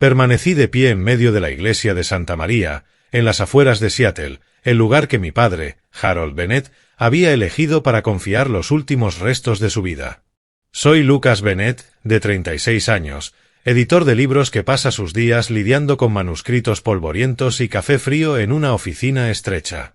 Permanecí de pie en medio de la iglesia de Santa María, en las afueras de Seattle, el lugar que mi padre, Harold Bennett, había elegido para confiar los últimos restos de su vida. Soy Lucas Bennett, de 36 años, editor de libros que pasa sus días lidiando con manuscritos polvorientos y café frío en una oficina estrecha.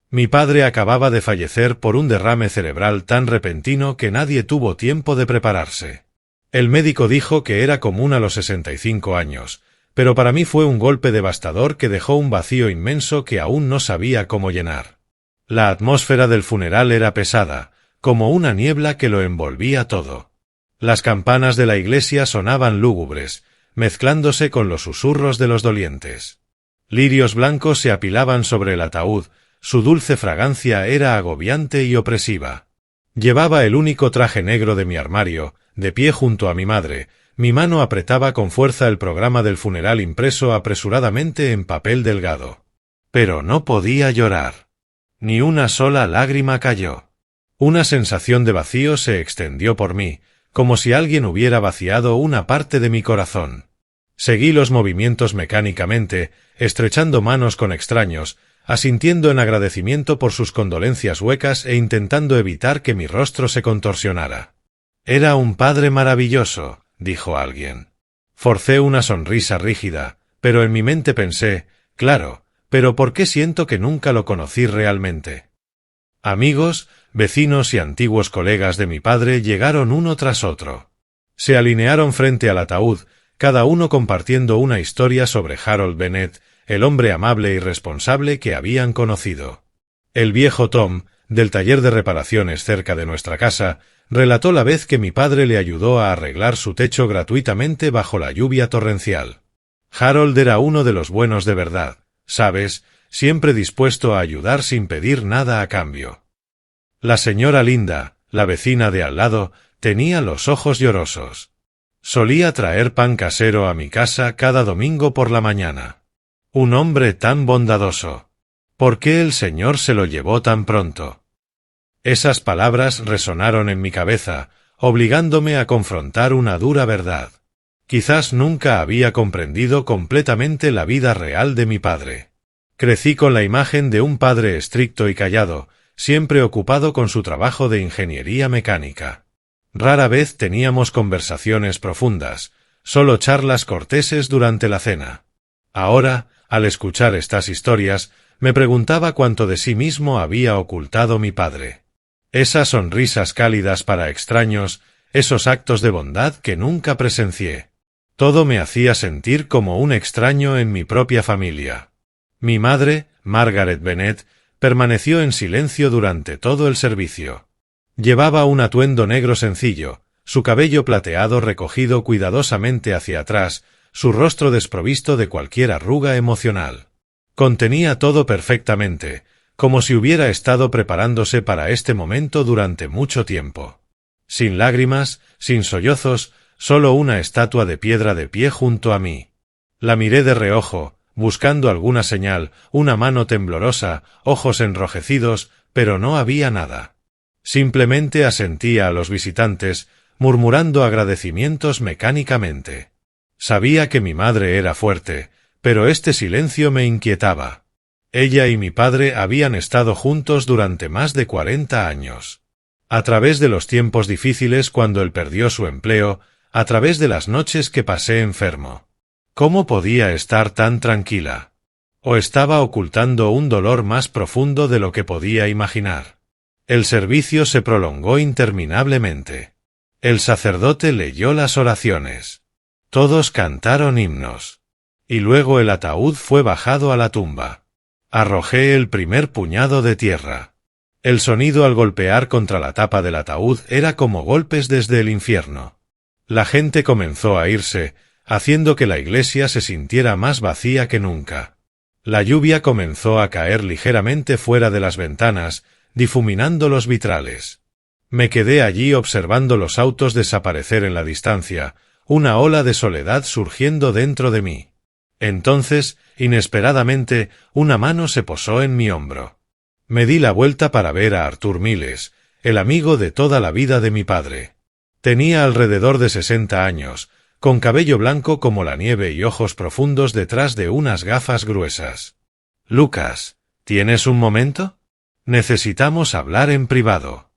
Mi padre acababa de fallecer por un derrame cerebral tan repentino que nadie tuvo tiempo de prepararse. El médico dijo que era común a los 65 años, pero para mí fue un golpe devastador que dejó un vacío inmenso que aún no sabía cómo llenar. La atmósfera del funeral era pesada, como una niebla que lo envolvía todo. Las campanas de la iglesia sonaban lúgubres, mezclándose con los susurros de los dolientes. Lirios blancos se apilaban sobre el ataúd, su dulce fragancia era agobiante y opresiva. Llevaba el único traje negro de mi armario, de pie junto a mi madre, mi mano apretaba con fuerza el programa del funeral impreso apresuradamente en papel delgado. Pero no podía llorar. Ni una sola lágrima cayó. Una sensación de vacío se extendió por mí, como si alguien hubiera vaciado una parte de mi corazón. Seguí los movimientos mecánicamente, estrechando manos con extraños, asintiendo en agradecimiento por sus condolencias huecas e intentando evitar que mi rostro se contorsionara. «Era un padre maravilloso», dijo alguien. Forcé una sonrisa rígida, pero en mi mente pensé, claro, pero ¿por qué siento que nunca lo conocí realmente? Amigos, vecinos y antiguos colegas de mi padre llegaron uno tras otro. Se alinearon frente al ataúd, cada uno compartiendo una historia sobre Harold Bennett, el hombre amable y responsable que habían conocido. El viejo Tom, del taller de reparaciones cerca de nuestra casa, relató la vez que mi padre le ayudó a arreglar su techo gratuitamente bajo la lluvia torrencial. Harold era uno de los buenos de verdad, ¿sabes?, siempre dispuesto a ayudar sin pedir nada a cambio. La señora Linda, la vecina de al lado, tenía los ojos llorosos. Solía traer pan casero a mi casa cada domingo por la mañana. Un hombre tan bondadoso. ¿Por qué el Señor se lo llevó tan pronto? Esas palabras resonaron en mi cabeza, obligándome a confrontar una dura verdad. Quizás nunca había comprendido completamente la vida real de mi padre. Crecí con la imagen de un padre estricto y callado, siempre ocupado con su trabajo de ingeniería mecánica. Rara vez teníamos conversaciones profundas, solo charlas corteses durante la cena. Ahora, al escuchar estas historias, me preguntaba cuánto de sí mismo había ocultado mi padre. Esas sonrisas cálidas para extraños, esos actos de bondad que nunca presencié. Todo me hacía sentir como un extraño en mi propia familia. Mi madre, Margaret Bennett, permaneció en silencio durante todo el servicio. Llevaba un atuendo negro sencillo, su cabello plateado recogido cuidadosamente hacia atrás, su rostro desprovisto de cualquier arruga emocional. Contenía todo perfectamente, como si hubiera estado preparándose para este momento durante mucho tiempo. Sin lágrimas, sin sollozos, solo una estatua de piedra de pie junto a mí. La miré de reojo, buscando alguna señal, una mano temblorosa, ojos enrojecidos, pero no había nada. Simplemente asentía a los visitantes, murmurando agradecimientos mecánicamente. Sabía que mi madre era fuerte, pero este silencio me inquietaba. Ella y mi padre habían estado juntos durante más de 40 años. A través de los tiempos difíciles cuando él perdió su empleo, a través de las noches que pasé enfermo. ¿Cómo podía estar tan tranquila? ¿O estaba ocultando un dolor más profundo de lo que podía imaginar? El servicio se prolongó interminablemente. El sacerdote leyó las oraciones. Todos cantaron himnos. Y luego el ataúd fue bajado a la tumba. Arrojé el primer puñado de tierra. El sonido al golpear contra la tapa del ataúd era como golpes desde el infierno. La gente comenzó a irse, haciendo que la iglesia se sintiera más vacía que nunca. La lluvia comenzó a caer ligeramente fuera de las ventanas, difuminando los vitrales. Me quedé allí observando los autos desaparecer en la distancia, una ola de soledad surgiendo dentro de mí. Entonces, inesperadamente, una mano se posó en mi hombro. Me di la vuelta para ver a Arthur Miles, el amigo de toda la vida de mi padre. Tenía alrededor de 60 años, con cabello blanco como la nieve y ojos profundos detrás de unas gafas gruesas. Lucas, ¿tienes un momento? Necesitamos hablar en privado.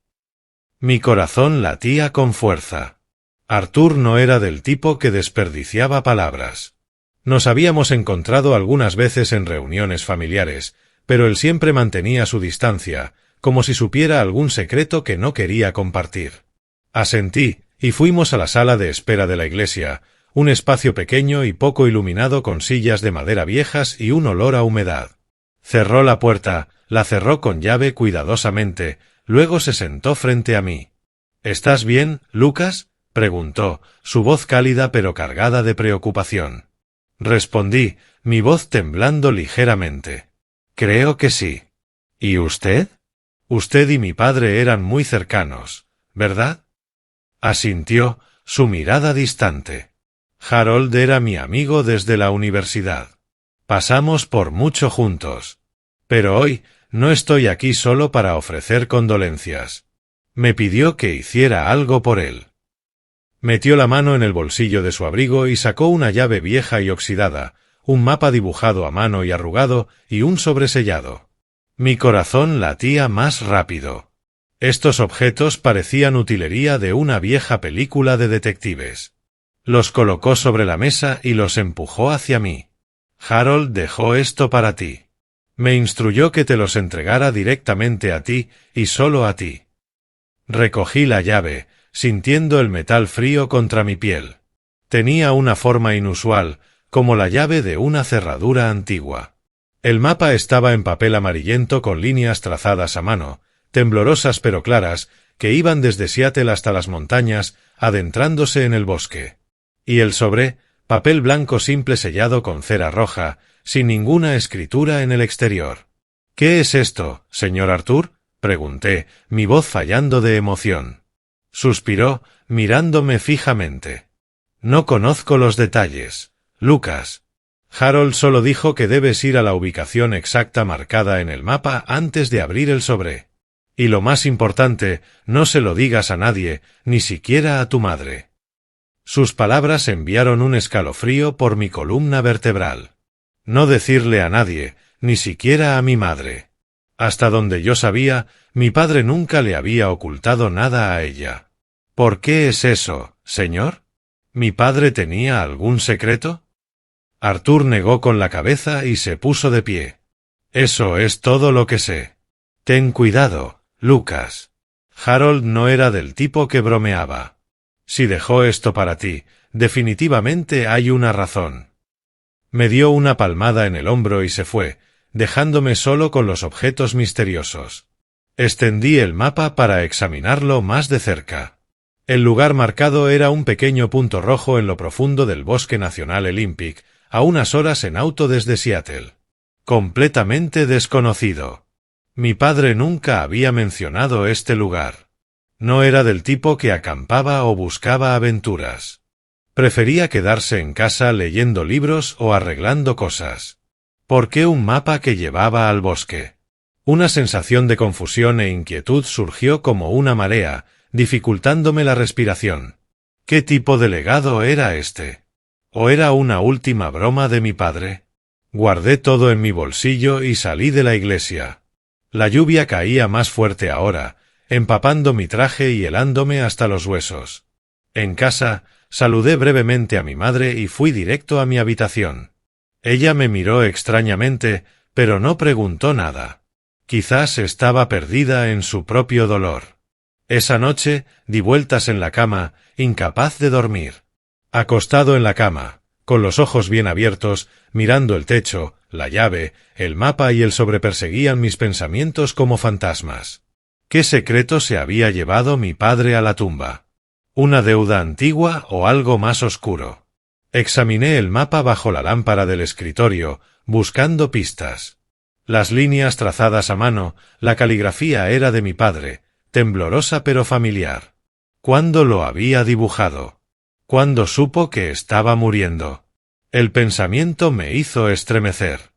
Mi corazón latía con fuerza. Arthur no era del tipo que desperdiciaba palabras. Nos habíamos encontrado algunas veces en reuniones familiares, pero él siempre mantenía su distancia, como si supiera algún secreto que no quería compartir. Asentí, y fuimos a la sala de espera de la iglesia, un espacio pequeño y poco iluminado con sillas de madera viejas y un olor a humedad. Cerró la puerta, la cerró con llave cuidadosamente, luego se sentó frente a mí. —¿Estás bien, Lucas? —preguntó, su voz cálida pero cargada de preocupación. Respondí, mi voz temblando ligeramente. —Creo que sí. ¿Y usted? Usted y mi padre eran muy cercanos, ¿verdad? Asintió, su mirada distante. Harold era mi amigo desde la universidad. Pasamos por mucho juntos. Pero hoy no estoy aquí solo para ofrecer condolencias. Me pidió que hiciera algo por él. Metió la mano en el bolsillo de su abrigo y sacó una llave vieja y oxidada, un mapa dibujado a mano y arrugado y un sobresellado. Mi corazón latía más rápido. Estos objetos parecían utilería de una vieja película de detectives. Los colocó sobre la mesa y los empujó hacia mí. Harold dejó esto para ti. Me instruyó que te los entregara directamente a ti y solo a ti. Recogí la llave, sintiendo el metal frío contra mi piel. Tenía una forma inusual, como la llave de una cerradura antigua. El mapa estaba en papel amarillento con líneas trazadas a mano, temblorosas pero claras, que iban desde Seattle hasta las montañas, adentrándose en el bosque. Y el sobre, papel blanco simple sellado con cera roja, sin ninguna escritura en el exterior. —¿Qué es esto, señor Arthur? —pregunté, mi voz fallando de emoción. Suspiró, mirándome fijamente. —No conozco los detalles, Lucas. Harold solo dijo que debes ir a la ubicación exacta marcada en el mapa antes de abrir el sobre. Y lo más importante, no se lo digas a nadie, ni siquiera a tu madre. Sus palabras enviaron un escalofrío por mi columna vertebral. No decirle a nadie, ni siquiera a mi madre. Hasta donde yo sabía, mi padre nunca le había ocultado nada a ella. ¿Por qué es eso, señor? ¿Mi padre tenía algún secreto? Arthur negó con la cabeza y se puso de pie. Eso es todo lo que sé. Ten cuidado, Lucas. Harold no era del tipo que bromeaba. Si dejó esto para ti, definitivamente hay una razón. Me dio una palmada en el hombro y se fue, dejándome solo con los objetos misteriosos. Extendí el mapa para examinarlo más de cerca. El lugar marcado era un pequeño punto rojo en lo profundo del Bosque Nacional Olympic, a unas horas en auto desde Seattle. Completamente desconocido. Mi padre nunca había mencionado este lugar. No era del tipo que acampaba o buscaba aventuras. Prefería quedarse en casa leyendo libros o arreglando cosas. ¿Por qué un mapa que llevaba al bosque? Una sensación de confusión e inquietud surgió como una marea, dificultándome la respiración. ¿Qué tipo de legado era este? ¿O era una última broma de mi padre? Guardé todo en mi bolsillo y salí de la iglesia. La lluvia caía más fuerte ahora, empapando mi traje y helándome hasta los huesos. En casa, saludé brevemente a mi madre y fui directo a mi habitación. Ella me miró extrañamente, pero no preguntó nada. Quizás estaba perdida en su propio dolor. Esa noche, di vueltas en la cama, incapaz de dormir. Acostado en la cama, con los ojos bien abiertos, mirando el techo, la llave, el mapa y el sobre perseguían mis pensamientos como fantasmas. ¿Qué secreto se había llevado mi padre a la tumba? ¿Una deuda antigua o algo más oscuro? Examiné el mapa bajo la lámpara del escritorio, buscando pistas. Las líneas trazadas a mano, la caligrafía era de mi padre, temblorosa pero familiar. ¿Cuándo lo había dibujado? ¿Cuándo supo que estaba muriendo? El pensamiento me hizo estremecer.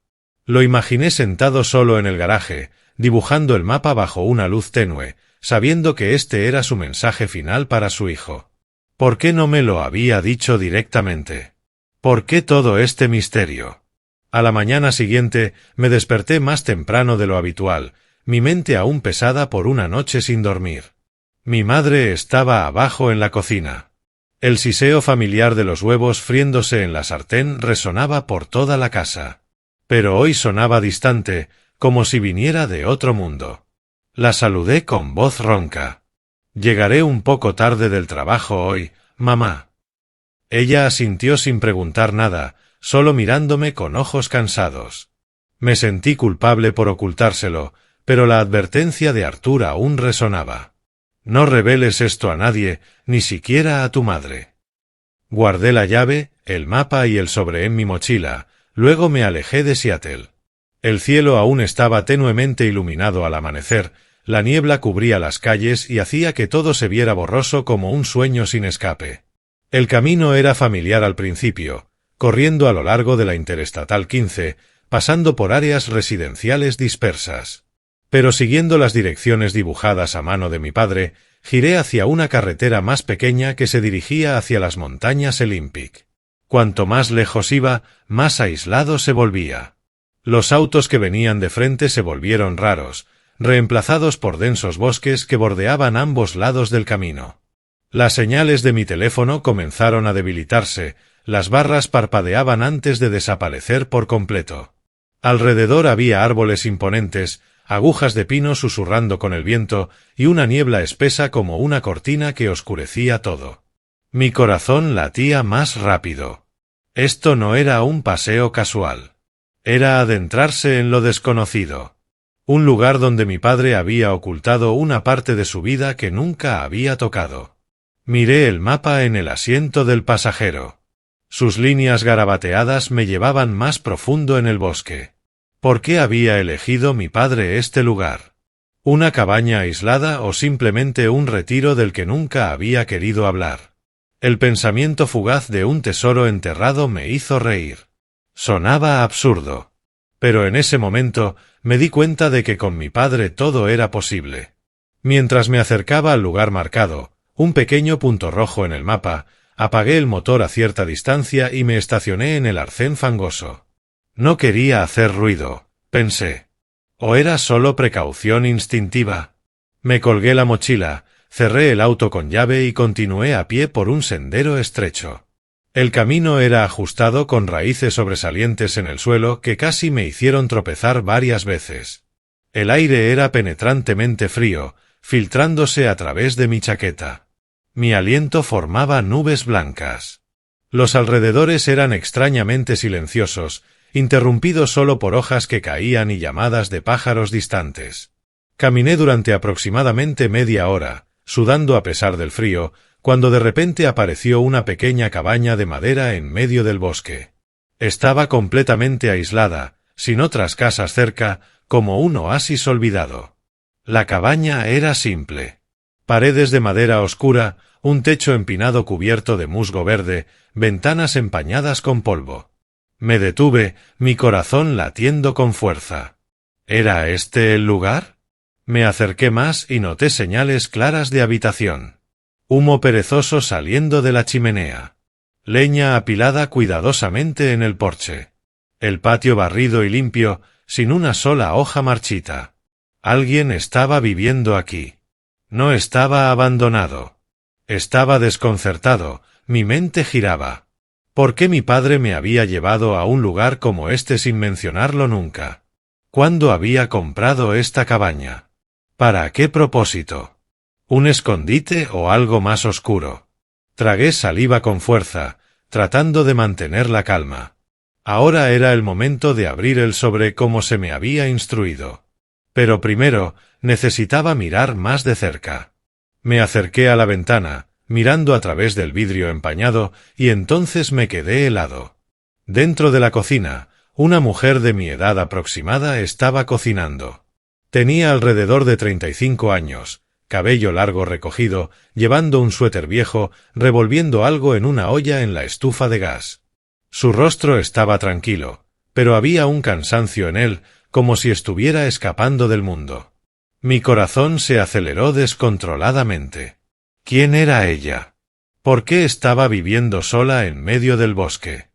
Lo imaginé sentado solo en el garaje, dibujando el mapa bajo una luz tenue, sabiendo que este era su mensaje final para su hijo. ¿Por qué no me lo había dicho directamente? ¿Por qué todo este misterio? A la mañana siguiente me desperté más temprano de lo habitual, mi mente aún pesada por una noche sin dormir. Mi madre estaba abajo en la cocina. El siseo familiar de los huevos friéndose en la sartén resonaba por toda la casa. Pero hoy sonaba distante, como si viniera de otro mundo. La saludé con voz ronca. «Llegaré un poco tarde del trabajo hoy, mamá». Ella asintió sin preguntar nada, solo mirándome con ojos cansados. Me sentí culpable por ocultárselo, pero la advertencia de Arthur aún resonaba. «No reveles esto a nadie, ni siquiera a tu madre». Guardé la llave, el mapa y el sobre en mi mochila, luego me alejé de Seattle. El cielo aún estaba tenuemente iluminado al amanecer, la niebla cubría las calles y hacía que todo se viera borroso como un sueño sin escape. El camino era familiar al principio, corriendo a lo largo de la Interestatal 15, pasando por áreas residenciales dispersas. Pero siguiendo las direcciones dibujadas a mano de mi padre, giré hacia una carretera más pequeña que se dirigía hacia las montañas Olympic. Cuanto más lejos iba, más aislado se volvía. Los autos que venían de frente se volvieron raros, reemplazados por densos bosques que bordeaban ambos lados del camino. Las señales de mi teléfono comenzaron a debilitarse, las barras parpadeaban antes de desaparecer por completo. Alrededor había árboles imponentes, agujas de pino susurrando con el viento y una niebla espesa como una cortina que oscurecía todo. Mi corazón latía más rápido. Esto no era un paseo casual. Era adentrarse en lo desconocido. Un lugar donde mi padre había ocultado una parte de su vida que nunca había tocado. Miré el mapa en el asiento del pasajero. Sus líneas garabateadas me llevaban más profundo en el bosque. ¿Por qué había elegido mi padre este lugar? ¿Una cabaña aislada o simplemente un retiro del que nunca había querido hablar? El pensamiento fugaz de un tesoro enterrado me hizo reír. Sonaba absurdo. Pero en ese momento me di cuenta de que con mi padre todo era posible. Mientras me acercaba al lugar marcado, un pequeño punto rojo en el mapa, apagué el motor a cierta distancia y me estacioné en el arcén fangoso. No quería hacer ruido, pensé. ¿O era solo precaución instintiva? Me colgué la mochila, cerré el auto con llave y continué a pie por un sendero estrecho. El camino era ajustado con raíces sobresalientes en el suelo que casi me hicieron tropezar varias veces. El aire era penetrantemente frío, filtrándose a través de mi chaqueta. Mi aliento formaba nubes blancas. Los alrededores eran extrañamente silenciosos, interrumpidos solo por hojas que caían y llamadas de pájaros distantes. Caminé durante aproximadamente media hora, sudando a pesar del frío, cuando de repente apareció una pequeña cabaña de madera en medio del bosque. Estaba completamente aislada, sin otras casas cerca, como un oasis olvidado. La cabaña era simple. Paredes de madera oscura, un techo empinado cubierto de musgo verde, ventanas empañadas con polvo. Me detuve, mi corazón latiendo con fuerza. ¿Era este el lugar? Me acerqué más y noté señales claras de habitación. Humo perezoso saliendo de la chimenea. Leña apilada cuidadosamente en el porche. El patio barrido y limpio, sin una sola hoja marchita. Alguien estaba viviendo aquí. No estaba abandonado. Estaba desconcertado, mi mente giraba. ¿Por qué mi padre me había llevado a un lugar como este sin mencionarlo nunca? ¿Cuándo había comprado esta cabaña? ¿Para qué propósito? ¿Un escondite o algo más oscuro? Tragué saliva con fuerza, tratando de mantener la calma. Ahora era el momento de abrir el sobre como se me había instruido. Pero primero, necesitaba mirar más de cerca. Me acerqué a la ventana, mirando a través del vidrio empañado, y entonces me quedé helado. Dentro de la cocina, una mujer de mi edad aproximada estaba cocinando. Tenía alrededor de 35 años, cabello largo recogido, llevando un suéter viejo, revolviendo algo en una olla en la estufa de gas. Su rostro estaba tranquilo, pero había un cansancio en él, como si estuviera escapando del mundo. Mi corazón se aceleró descontroladamente. ¿Quién era ella? ¿Por qué estaba viviendo sola en medio del bosque?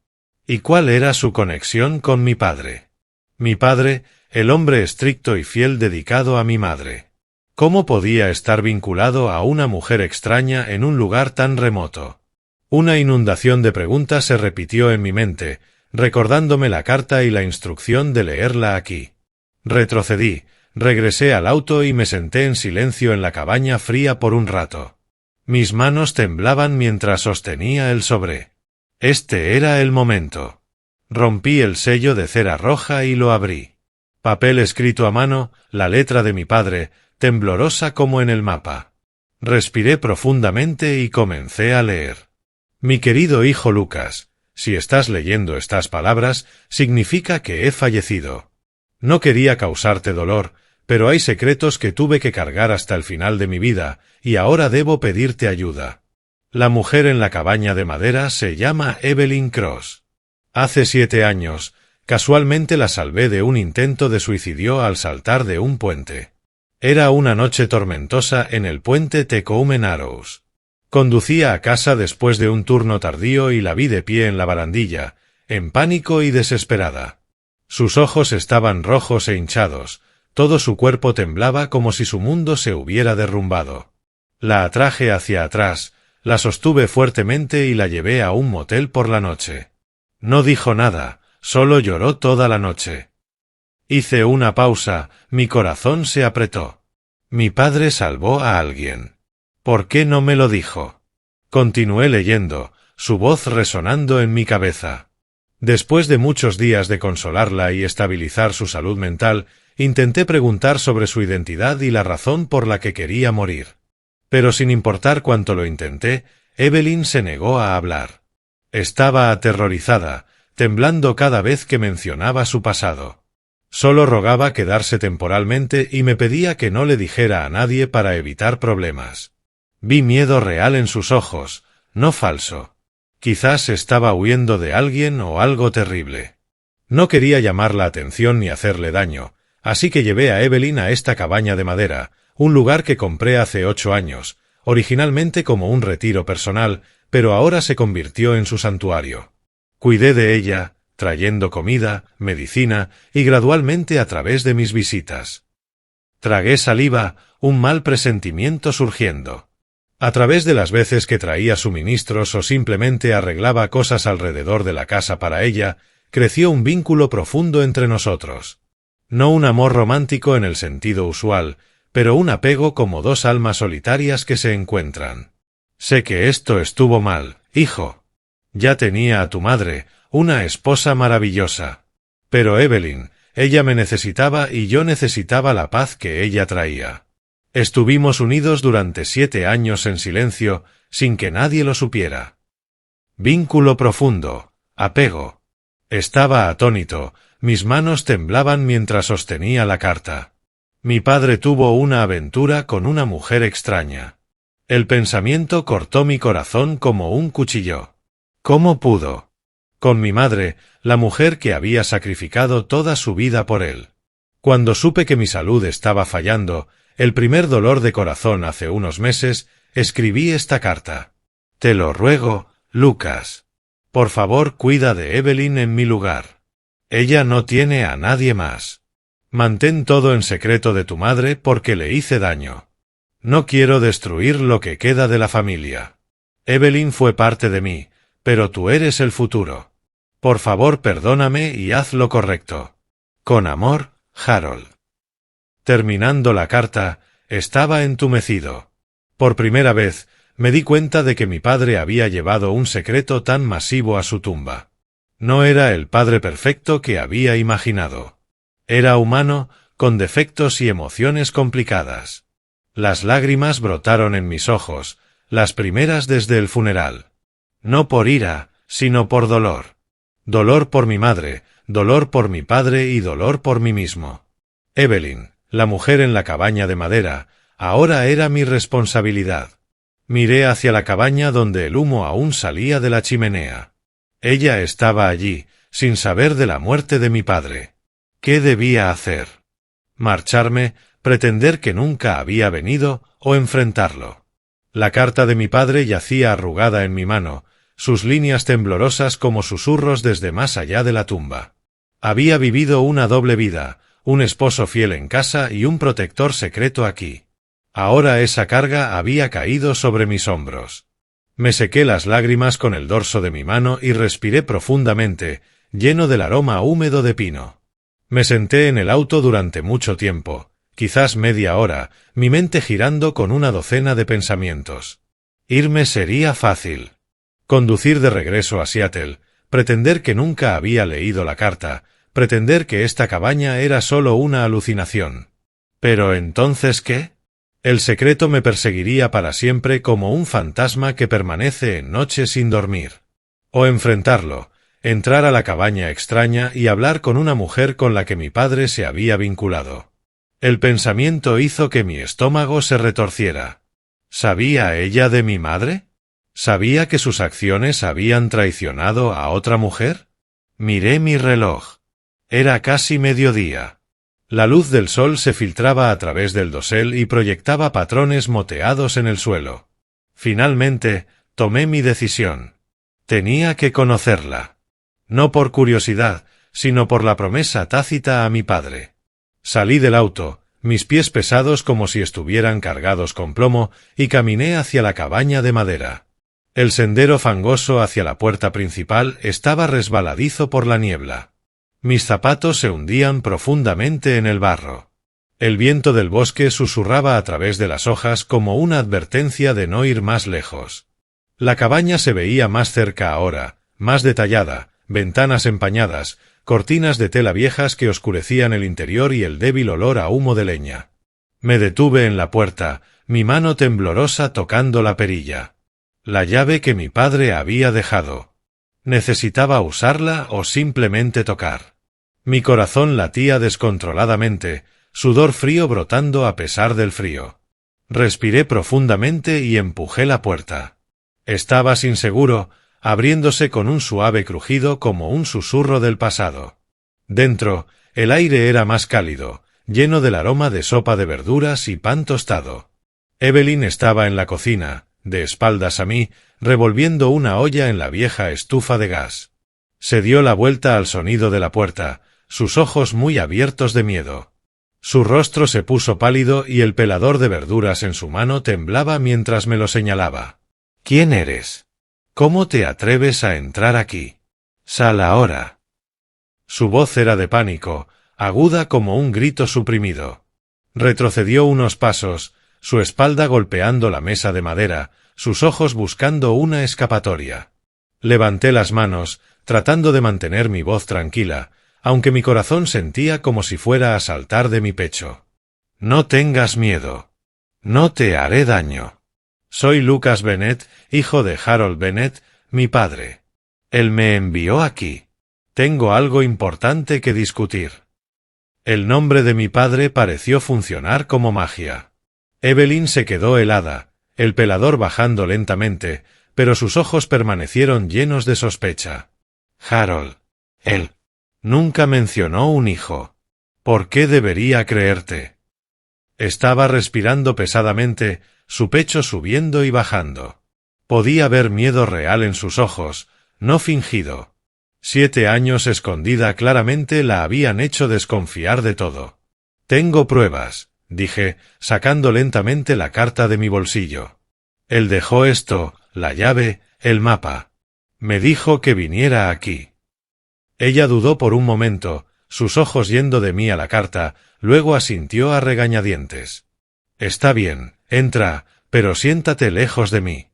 ¿Y cuál era su conexión con mi padre? Mi padre, el hombre estricto y fiel dedicado a mi madre. ¿Cómo podía estar vinculado a una mujer extraña en un lugar tan remoto? Una inundación de preguntas se repitió en mi mente, recordándome la carta y la instrucción de leerla aquí. Retrocedí, regresé al auto y me senté en silencio en la cabaña fría por un rato. Mis manos temblaban mientras sostenía el sobre. Este era el momento. Rompí el sello de cera roja y lo abrí. Papel escrito a mano, la letra de mi padre, temblorosa como en el mapa. Respiré profundamente y comencé a leer. Mi querido hijo Lucas, si estás leyendo estas palabras, significa que he fallecido. No quería causarte dolor, pero hay secretos que tuve que cargar hasta el final de mi vida, y ahora debo pedirte ayuda. La mujer en la cabaña de madera se llama Evelyn Cross. Hace 7 años, casualmente la salvé de un intento de suicidio al saltar de un puente. Era una noche tormentosa en el puente Tecoume Narrows. Conducía a casa después de un turno tardío y la vi de pie en la barandilla, en pánico y desesperada. Sus ojos estaban rojos e hinchados, todo su cuerpo temblaba como si su mundo se hubiera derrumbado. La atraje hacia atrás, la sostuve fuertemente y la llevé a un motel por la noche. No dijo nada, solo lloró toda la noche. Hice una pausa, mi corazón se apretó. Mi padre salvó a alguien. ¿Por qué no me lo dijo? Continué leyendo, su voz resonando en mi cabeza. Después de muchos días de consolarla y estabilizar su salud mental, intenté preguntar sobre su identidad y la razón por la que quería morir. Pero sin importar cuánto lo intenté, Evelyn se negó a hablar. Estaba aterrorizada, temblando cada vez que mencionaba su pasado. Solo rogaba quedarse temporalmente y me pedía que no le dijera a nadie para evitar problemas. Vi miedo real en sus ojos, no falso. Quizás estaba huyendo de alguien o algo terrible. No quería llamar la atención ni hacerle daño, así que llevé a Evelyn a esta cabaña de madera, un lugar que compré hace 8 años, originalmente como un retiro personal, pero ahora se convirtió en su santuario. Cuidé de ella, trayendo comida, medicina y gradualmente a través de mis visitas. Tragué saliva, un mal presentimiento surgiendo. A través de las veces que traía suministros o simplemente arreglaba cosas alrededor de la casa para ella, creció un vínculo profundo entre nosotros. No un amor romántico en el sentido usual, pero un apego como dos almas solitarias que se encuentran. Sé que esto estuvo mal, hijo. Ya tenía a tu madre, una esposa maravillosa. Pero Evelyn, ella me necesitaba y yo necesitaba la paz que ella traía. Estuvimos unidos durante 7 años en silencio, sin que nadie lo supiera. Vínculo profundo, apego. Estaba atónito, mis manos temblaban mientras sostenía la carta. Mi padre tuvo una aventura con una mujer extraña. El pensamiento cortó mi corazón como un cuchillo. ¿Cómo pudo? Con mi madre, la mujer que había sacrificado toda su vida por él. Cuando supe que mi salud estaba fallando, el primer dolor de corazón hace unos meses, escribí esta carta. Te lo ruego, Lucas. Por favor, cuida de Evelyn en mi lugar. Ella no tiene a nadie más. Mantén todo en secreto de tu madre porque le hice daño. No quiero destruir lo que queda de la familia. Evelyn fue parte de mí, pero tú eres el futuro. Por favor, perdóname y haz lo correcto. Con amor, Harold. Terminando la carta, estaba entumecido. Por primera vez, me di cuenta de que mi padre había llevado un secreto tan masivo a su tumba. No era el padre perfecto que había imaginado. Era humano, con defectos y emociones complicadas. Las lágrimas brotaron en mis ojos, las primeras desde el funeral. No por ira, sino por dolor. Dolor por mi madre, dolor por mi padre y dolor por mí mismo. Evelyn, la mujer en la cabaña de madera, ahora era mi responsabilidad. Miré hacia la cabaña donde el humo aún salía de la chimenea. Ella estaba allí, sin saber de la muerte de mi padre. ¿Qué debía hacer? ¿Marcharme, pretender que nunca había venido, o enfrentarlo? La carta de mi padre yacía arrugada en mi mano, sus líneas temblorosas como susurros desde más allá de la tumba. Había vivido una doble vida, un esposo fiel en casa y un protector secreto aquí. Ahora esa carga había caído sobre mis hombros. Me sequé las lágrimas con el dorso de mi mano y respiré profundamente, lleno del aroma húmedo de pino. Me senté en el auto durante mucho tiempo, quizás media hora, mi mente girando con una docena de pensamientos. Irme sería fácil. Conducir de regreso a Seattle, pretender que nunca había leído la carta, pretender que esta cabaña era solo una alucinación. ¿Pero entonces qué? El secreto me perseguiría para siempre como un fantasma que permanece en noche sin dormir. O enfrentarlo, entrar a la cabaña extraña y hablar con una mujer con la que mi padre se había vinculado. El pensamiento hizo que mi estómago se retorciera. ¿Sabía ella de mi madre? ¿Sabía que sus acciones habían traicionado a otra mujer? Miré mi reloj. Era casi mediodía. La luz del sol se filtraba a través del dosel y proyectaba patrones moteados en el suelo. Finalmente, tomé mi decisión. Tenía que conocerla. No por curiosidad, sino por la promesa tácita a mi padre. Salí del auto, mis pies pesados como si estuvieran cargados con plomo, y caminé hacia la cabaña de madera. El sendero fangoso hacia la puerta principal estaba resbaladizo por la niebla. Mis zapatos se hundían profundamente en el barro. El viento del bosque susurraba a través de las hojas como una advertencia de no ir más lejos. La cabaña se veía más cerca ahora, más detallada, ventanas empañadas, cortinas de tela viejas que oscurecían el interior y el débil olor a humo de leña. Me detuve en la puerta, mi mano temblorosa tocando la perilla. La llave que mi padre había dejado. ¿Necesitaba usarla o simplemente tocar? Mi corazón latía descontroladamente, sudor frío brotando a pesar del frío. Respiré profundamente y empujé la puerta. Estaba sin seguro, abriéndose con un suave crujido como un susurro del pasado. Dentro, el aire era más cálido, lleno del aroma de sopa de verduras y pan tostado. Evelyn estaba en la cocina, de espaldas a mí, revolviendo una olla en la vieja estufa de gas. Se dio la vuelta al sonido de la puerta, sus ojos muy abiertos de miedo. Su rostro se puso pálido y el pelador de verduras en su mano temblaba mientras me lo señalaba. ¿Quién eres? ¿Cómo te atreves a entrar aquí? Sal ahora. Su voz era de pánico, aguda como un grito suprimido. Retrocedió unos pasos, su espalda golpeando la mesa de madera, sus ojos buscando una escapatoria. Levanté las manos, tratando de mantener mi voz tranquila, aunque mi corazón sentía como si fuera a saltar de mi pecho. No tengas miedo. No te haré daño. Soy Lucas Bennett, hijo de Harold Bennett, mi padre. Él me envió aquí. Tengo algo importante que discutir. El nombre de mi padre pareció funcionar como magia. Evelyn se quedó helada, el pelador bajando lentamente, pero sus ojos permanecieron llenos de sospecha. Harold. Él. Nunca mencionó un hijo. ¿Por qué debería creerte? Estaba respirando pesadamente, su pecho subiendo y bajando. Podía ver miedo real en sus ojos, no fingido. 7 años escondida claramente la habían hecho desconfiar de todo. Tengo pruebas, dije, sacando lentamente la carta de mi bolsillo. Él dejó esto, la llave, el mapa. Me dijo que viniera aquí. Ella dudó por un momento, sus ojos yendo de mí a la carta, luego asintió a regañadientes. Está bien, entra, pero siéntate lejos de mí.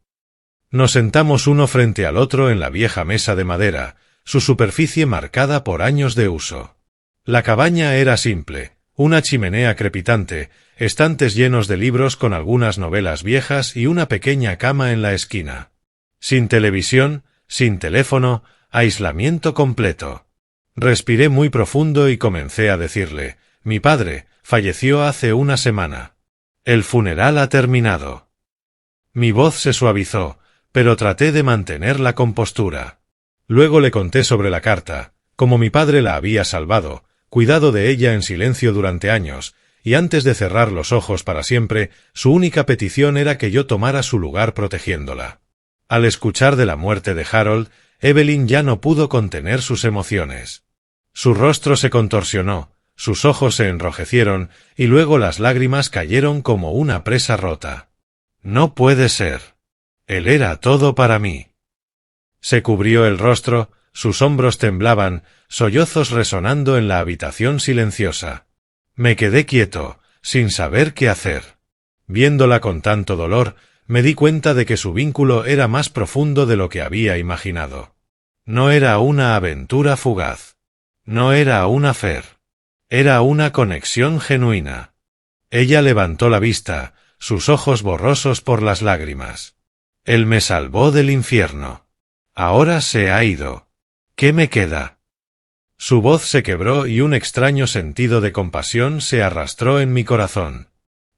Nos sentamos uno frente al otro en la vieja mesa de madera, su superficie marcada por años de uso. La cabaña era simple, una chimenea crepitante, estantes llenos de libros con algunas novelas viejas y una pequeña cama en la esquina. Sin televisión, sin teléfono, aislamiento completo. Respiré muy profundo y comencé a decirle, mi padre falleció hace una semana. El funeral ha terminado. Mi voz se suavizó, pero traté de mantener la compostura. Luego le conté sobre la carta, cómo mi padre la había salvado, cuidado de ella en silencio durante años, y antes de cerrar los ojos para siempre, su única petición era que yo tomara su lugar protegiéndola. Al escuchar de la muerte de Harold, Evelyn ya no pudo contener sus emociones. Su rostro se contorsionó, sus ojos se enrojecieron, y luego las lágrimas cayeron como una presa rota. No puede ser. Él era todo para mí. Se cubrió el rostro, sus hombros temblaban, sollozos resonando en la habitación silenciosa. Me quedé quieto, sin saber qué hacer. Viéndola con tanto dolor, me di cuenta de que su vínculo era más profundo de lo que había imaginado. No era una aventura fugaz. No era un affair. Era una conexión genuina. Ella levantó la vista, sus ojos borrosos por las lágrimas. Él me salvó del infierno. Ahora se ha ido. ¿Qué me queda? Su voz se quebró y un extraño sentido de compasión se arrastró en mi corazón.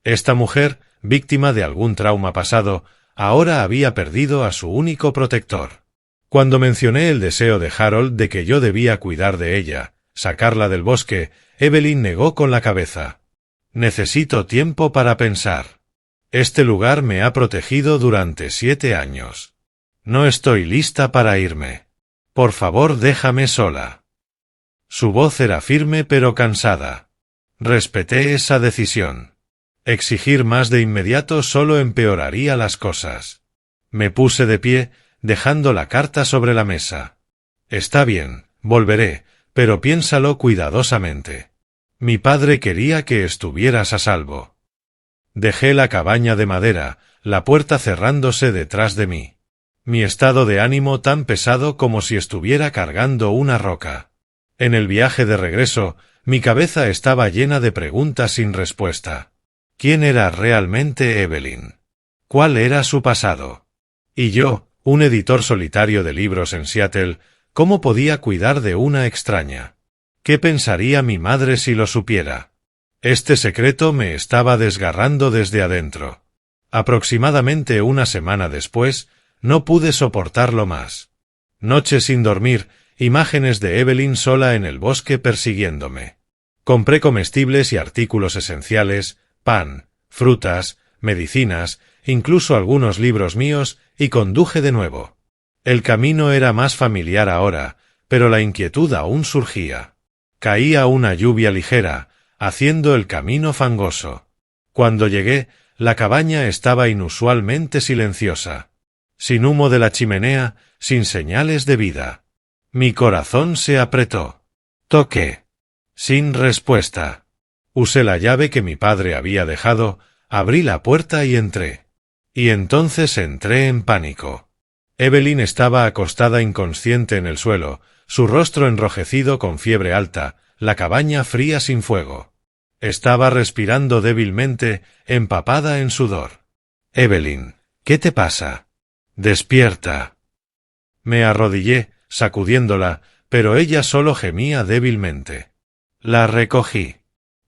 Esta mujer, víctima de algún trauma pasado, ahora había perdido a su único protector. Cuando mencioné el deseo de Harold de que yo debía cuidar de ella, sacarla del bosque, Evelyn negó con la cabeza. Necesito tiempo para pensar. Este lugar me ha protegido durante 7 años. No estoy lista para irme. Por favor, déjame sola. Su voz era firme pero cansada. Respeté esa decisión. Exigir más de inmediato solo empeoraría las cosas. Me puse de pie, dejando la carta sobre la mesa. Está bien, volveré, pero piénsalo cuidadosamente. Mi padre quería que estuvieras a salvo. Dejé la cabaña de madera, la puerta cerrándose detrás de mí. Mi estado de ánimo tan pesado como si estuviera cargando una roca. En el viaje de regreso, mi cabeza estaba llena de preguntas sin respuesta. ¿Quién era realmente Evelyn? ¿Cuál era su pasado? Y yo, un editor solitario de libros en Seattle, ¿cómo podía cuidar de una extraña? ¿Qué pensaría mi madre si lo supiera? Este secreto me estaba desgarrando desde adentro. Aproximadamente una semana después, no pude soportarlo más. Noche sin dormir, imágenes de Evelyn sola en el bosque persiguiéndome. Compré comestibles y artículos esenciales, pan, frutas, medicinas, incluso algunos libros míos, y conduje de nuevo. El camino era más familiar ahora, pero la inquietud aún surgía. Caía una lluvia ligera, haciendo el camino fangoso. Cuando llegué, la cabaña estaba inusualmente silenciosa. Sin humo de la chimenea, sin señales de vida. Mi corazón se apretó. Toqué. Sin respuesta. Usé la llave que mi padre había dejado, abrí la puerta y entré. Y entonces entré en pánico. Evelyn estaba acostada inconsciente en el suelo, su rostro enrojecido con fiebre alta, la cabaña fría sin fuego. Estaba respirando débilmente, empapada en sudor. Evelyn, ¿qué te pasa? Despierta. Me arrodillé, sacudiéndola, pero ella solo gemía débilmente. La recogí.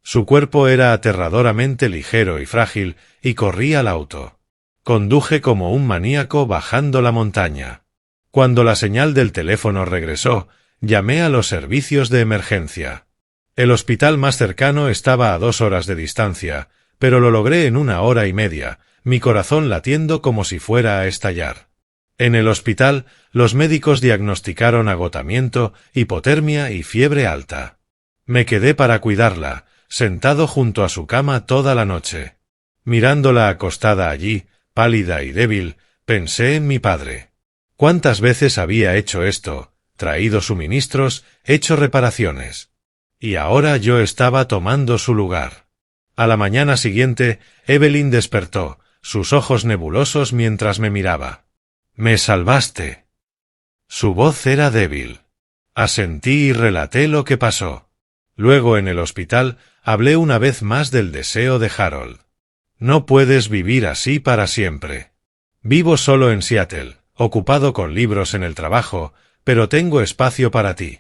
Su cuerpo era aterradoramente ligero y frágil, y corrí al auto. Conduje como un maníaco bajando la montaña. Cuando la señal del teléfono regresó, llamé a los servicios de emergencia. El hospital más cercano estaba a 2 horas de distancia, pero lo logré en 1 hora y media, mi corazón latiendo como si fuera a estallar. En el hospital, los médicos diagnosticaron agotamiento, hipotermia y fiebre alta. Me quedé para cuidarla, sentado junto a su cama toda la noche. Mirándola acostada allí, pálida y débil, pensé en mi padre. ¿Cuántas veces había hecho esto, traído suministros, hecho reparaciones? Y ahora yo estaba tomando su lugar. A la mañana siguiente, Evelyn despertó, sus ojos nebulosos mientras me miraba. «Me salvaste». Su voz era débil. Asentí y relaté lo que pasó. Luego en el hospital, hablé una vez más del deseo de Harold. «No puedes vivir así para siempre. Vivo solo en Seattle, ocupado con libros en el trabajo, pero tengo espacio para ti.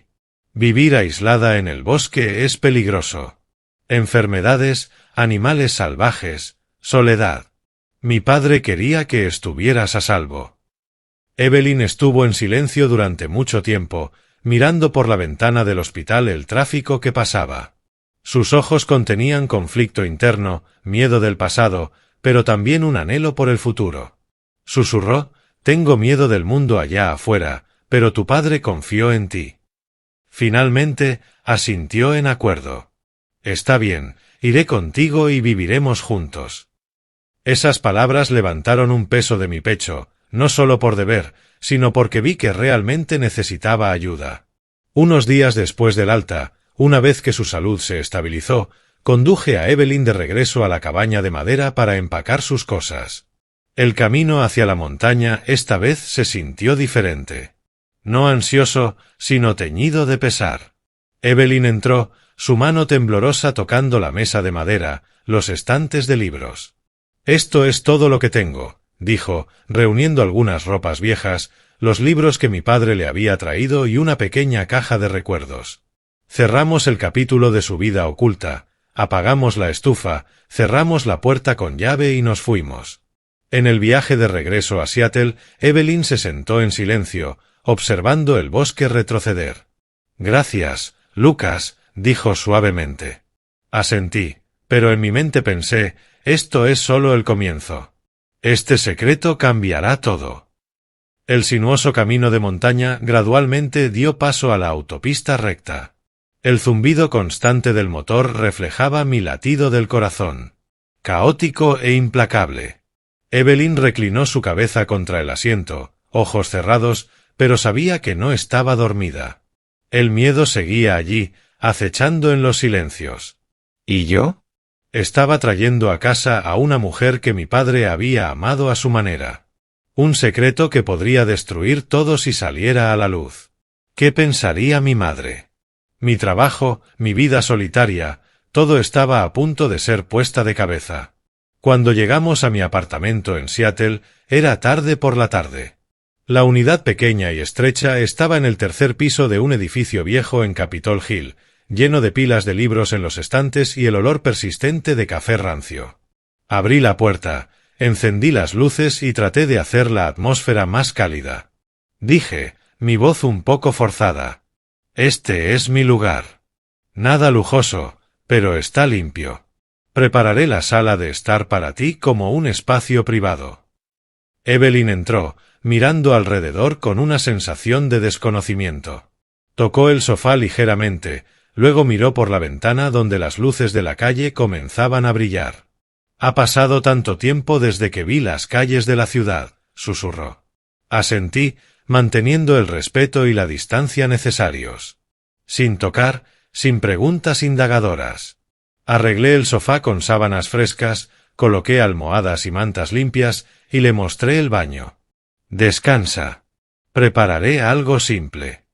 Vivir aislada en el bosque es peligroso. Enfermedades, animales salvajes, soledad. Mi padre quería que estuvieras a salvo». Evelyn estuvo en silencio durante mucho tiempo, mirando por la ventana del hospital el tráfico que pasaba. Sus ojos contenían conflicto interno, miedo del pasado, pero también un anhelo por el futuro. Susurró: «Tengo miedo del mundo allá afuera, pero tu padre confió en ti». Finalmente, asintió en acuerdo. «Está bien, iré contigo y viviremos juntos». Esas palabras levantaron un peso de mi pecho, no solo por deber, sino porque vi que realmente necesitaba ayuda. Unos días después del alta, una vez que su salud se estabilizó, conduje a Evelyn de regreso a la cabaña de madera para empacar sus cosas. El camino hacia la montaña esta vez se sintió diferente. No ansioso, sino teñido de pesar. Evelyn entró, su mano temblorosa tocando la mesa de madera, los estantes de libros. «Esto es todo lo que tengo», dijo, reuniendo algunas ropas viejas, los libros que mi padre le había traído y una pequeña caja de recuerdos. Cerramos el capítulo de su vida oculta, apagamos la estufa, cerramos la puerta con llave y nos fuimos. En el viaje de regreso a Seattle, Evelyn se sentó en silencio, observando el bosque retroceder. «Gracias, Lucas», dijo suavemente. Asentí, pero en mi mente pensé: esto es solo el comienzo. Este secreto cambiará todo. El sinuoso camino de montaña gradualmente dio paso a la autopista recta. El zumbido constante del motor reflejaba mi latido del corazón. Caótico e implacable. Evelyn reclinó su cabeza contra el asiento, ojos cerrados, pero sabía que no estaba dormida. El miedo seguía allí, acechando en los silencios. ¿Y yo? Estaba trayendo a casa a una mujer que mi padre había amado a su manera. Un secreto que podría destruir todo si saliera a la luz. ¿Qué pensaría mi madre? Mi trabajo, mi vida solitaria, todo estaba a punto de ser puesta de cabeza. Cuando llegamos a mi apartamento en Seattle, era tarde por la tarde. La unidad pequeña y estrecha estaba en el tercer piso de un edificio viejo en Capitol Hill, lleno de pilas de libros en los estantes y el olor persistente de café rancio. Abrí la puerta, encendí las luces y traté de hacer la atmósfera más cálida. Dije, mi voz un poco forzada: «Este es mi lugar. Nada lujoso, pero está limpio. Prepararé la sala de estar para ti como un espacio privado». Evelyn entró, mirando alrededor con una sensación de desconocimiento. Tocó el sofá ligeramente, luego miró por la ventana donde las luces de la calle comenzaban a brillar. «Ha pasado tanto tiempo desde que vi las calles de la ciudad», susurró. Asentí, manteniendo el respeto y la distancia necesarios. Sin tocar, sin preguntas indagadoras. Arreglé el sofá con sábanas frescas, coloqué almohadas y mantas limpias y le mostré el baño. «Descansa. Prepararé algo simple».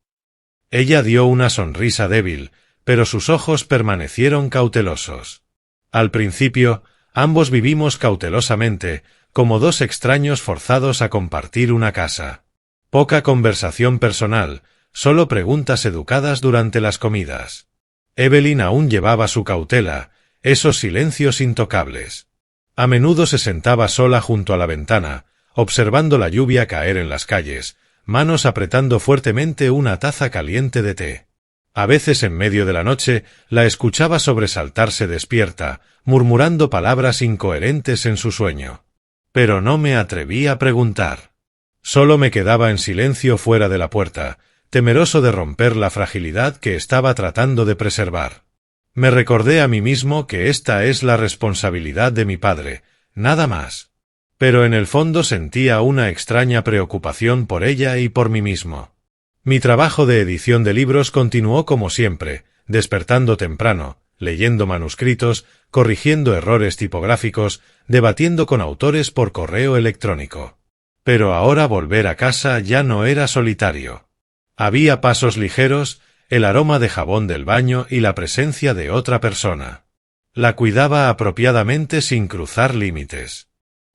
Ella dio una sonrisa débil, pero sus ojos permanecieron cautelosos. Al principio, ambos vivimos cautelosamente, como dos extraños forzados a compartir una casa. Poca conversación personal, solo preguntas educadas durante las comidas. Evelyn aún llevaba su cautela, esos silencios intocables. A menudo se sentaba sola junto a la ventana, observando la lluvia caer en las calles, manos apretando fuertemente una taza caliente de té. A veces en medio de la noche la escuchaba sobresaltarse despierta, murmurando palabras incoherentes en su sueño. Pero no me atreví a preguntar. Solo me quedaba en silencio fuera de la puerta, temeroso de romper la fragilidad que estaba tratando de preservar. Me recordé a mí mismo que esta es la responsabilidad de mi padre, nada más. Pero en el fondo sentía una extraña preocupación por ella y por mí mismo. Mi trabajo de edición de libros continuó como siempre, despertando temprano, leyendo manuscritos, corrigiendo errores tipográficos, debatiendo con autores por correo electrónico. Pero ahora volver a casa ya no era solitario. Había pasos ligeros, el aroma de jabón del baño y la presencia de otra persona. La cuidaba apropiadamente sin cruzar límites.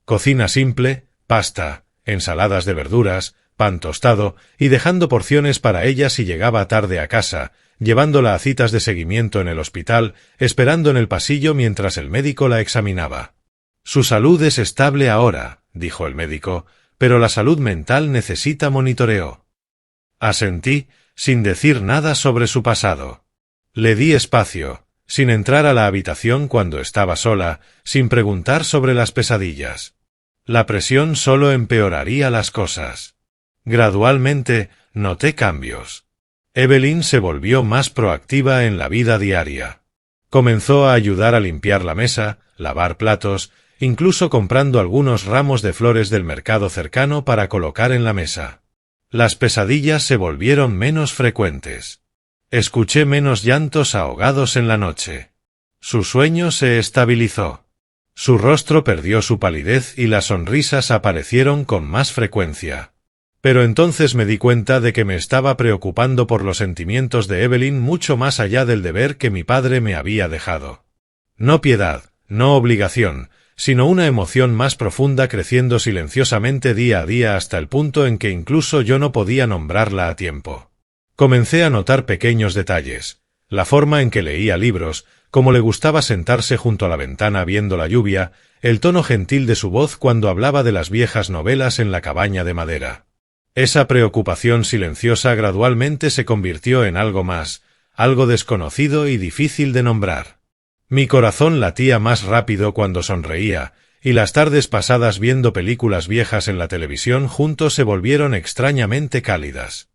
Cocina simple, pasta, ensaladas de verduras, pan tostado y dejando porciones para ella si llegaba tarde a casa, llevándola a citas de seguimiento en el hospital, esperando en el pasillo mientras el médico la examinaba. «Su salud es estable ahora», dijo el médico, «pero la salud mental necesita monitoreo». Asentí, sin decir nada sobre su pasado. Le di espacio, sin entrar a la habitación cuando estaba sola, sin preguntar sobre las pesadillas. La presión solo empeoraría las cosas. Gradualmente, noté cambios. Evelyn se volvió más proactiva en la vida diaria. Comenzó a ayudar a limpiar la mesa, lavar platos, incluso comprando algunos ramos de flores del mercado cercano para colocar en la mesa. Las pesadillas se volvieron menos frecuentes. Escuché menos llantos ahogados en la noche. Su sueño se estabilizó. Su rostro perdió su palidez y las sonrisas aparecieron con más frecuencia. Pero entonces me di cuenta de que me estaba preocupando por los sentimientos de Evelyn mucho más allá del deber que mi padre me había dejado. No piedad, no obligación, sino una emoción más profunda creciendo silenciosamente día a día hasta el punto en que incluso yo no podía nombrarla a tiempo. Comencé a notar pequeños detalles, la forma en que leía libros, cómo le gustaba sentarse junto a la ventana viendo la lluvia, el tono gentil de su voz cuando hablaba de las viejas novelas en la cabaña de madera. Esa preocupación silenciosa gradualmente se convirtió en algo más, algo desconocido y difícil de nombrar. Mi corazón latía más rápido cuando sonreía, y las tardes pasadas viendo películas viejas en la televisión juntos se volvieron extrañamente cálidas.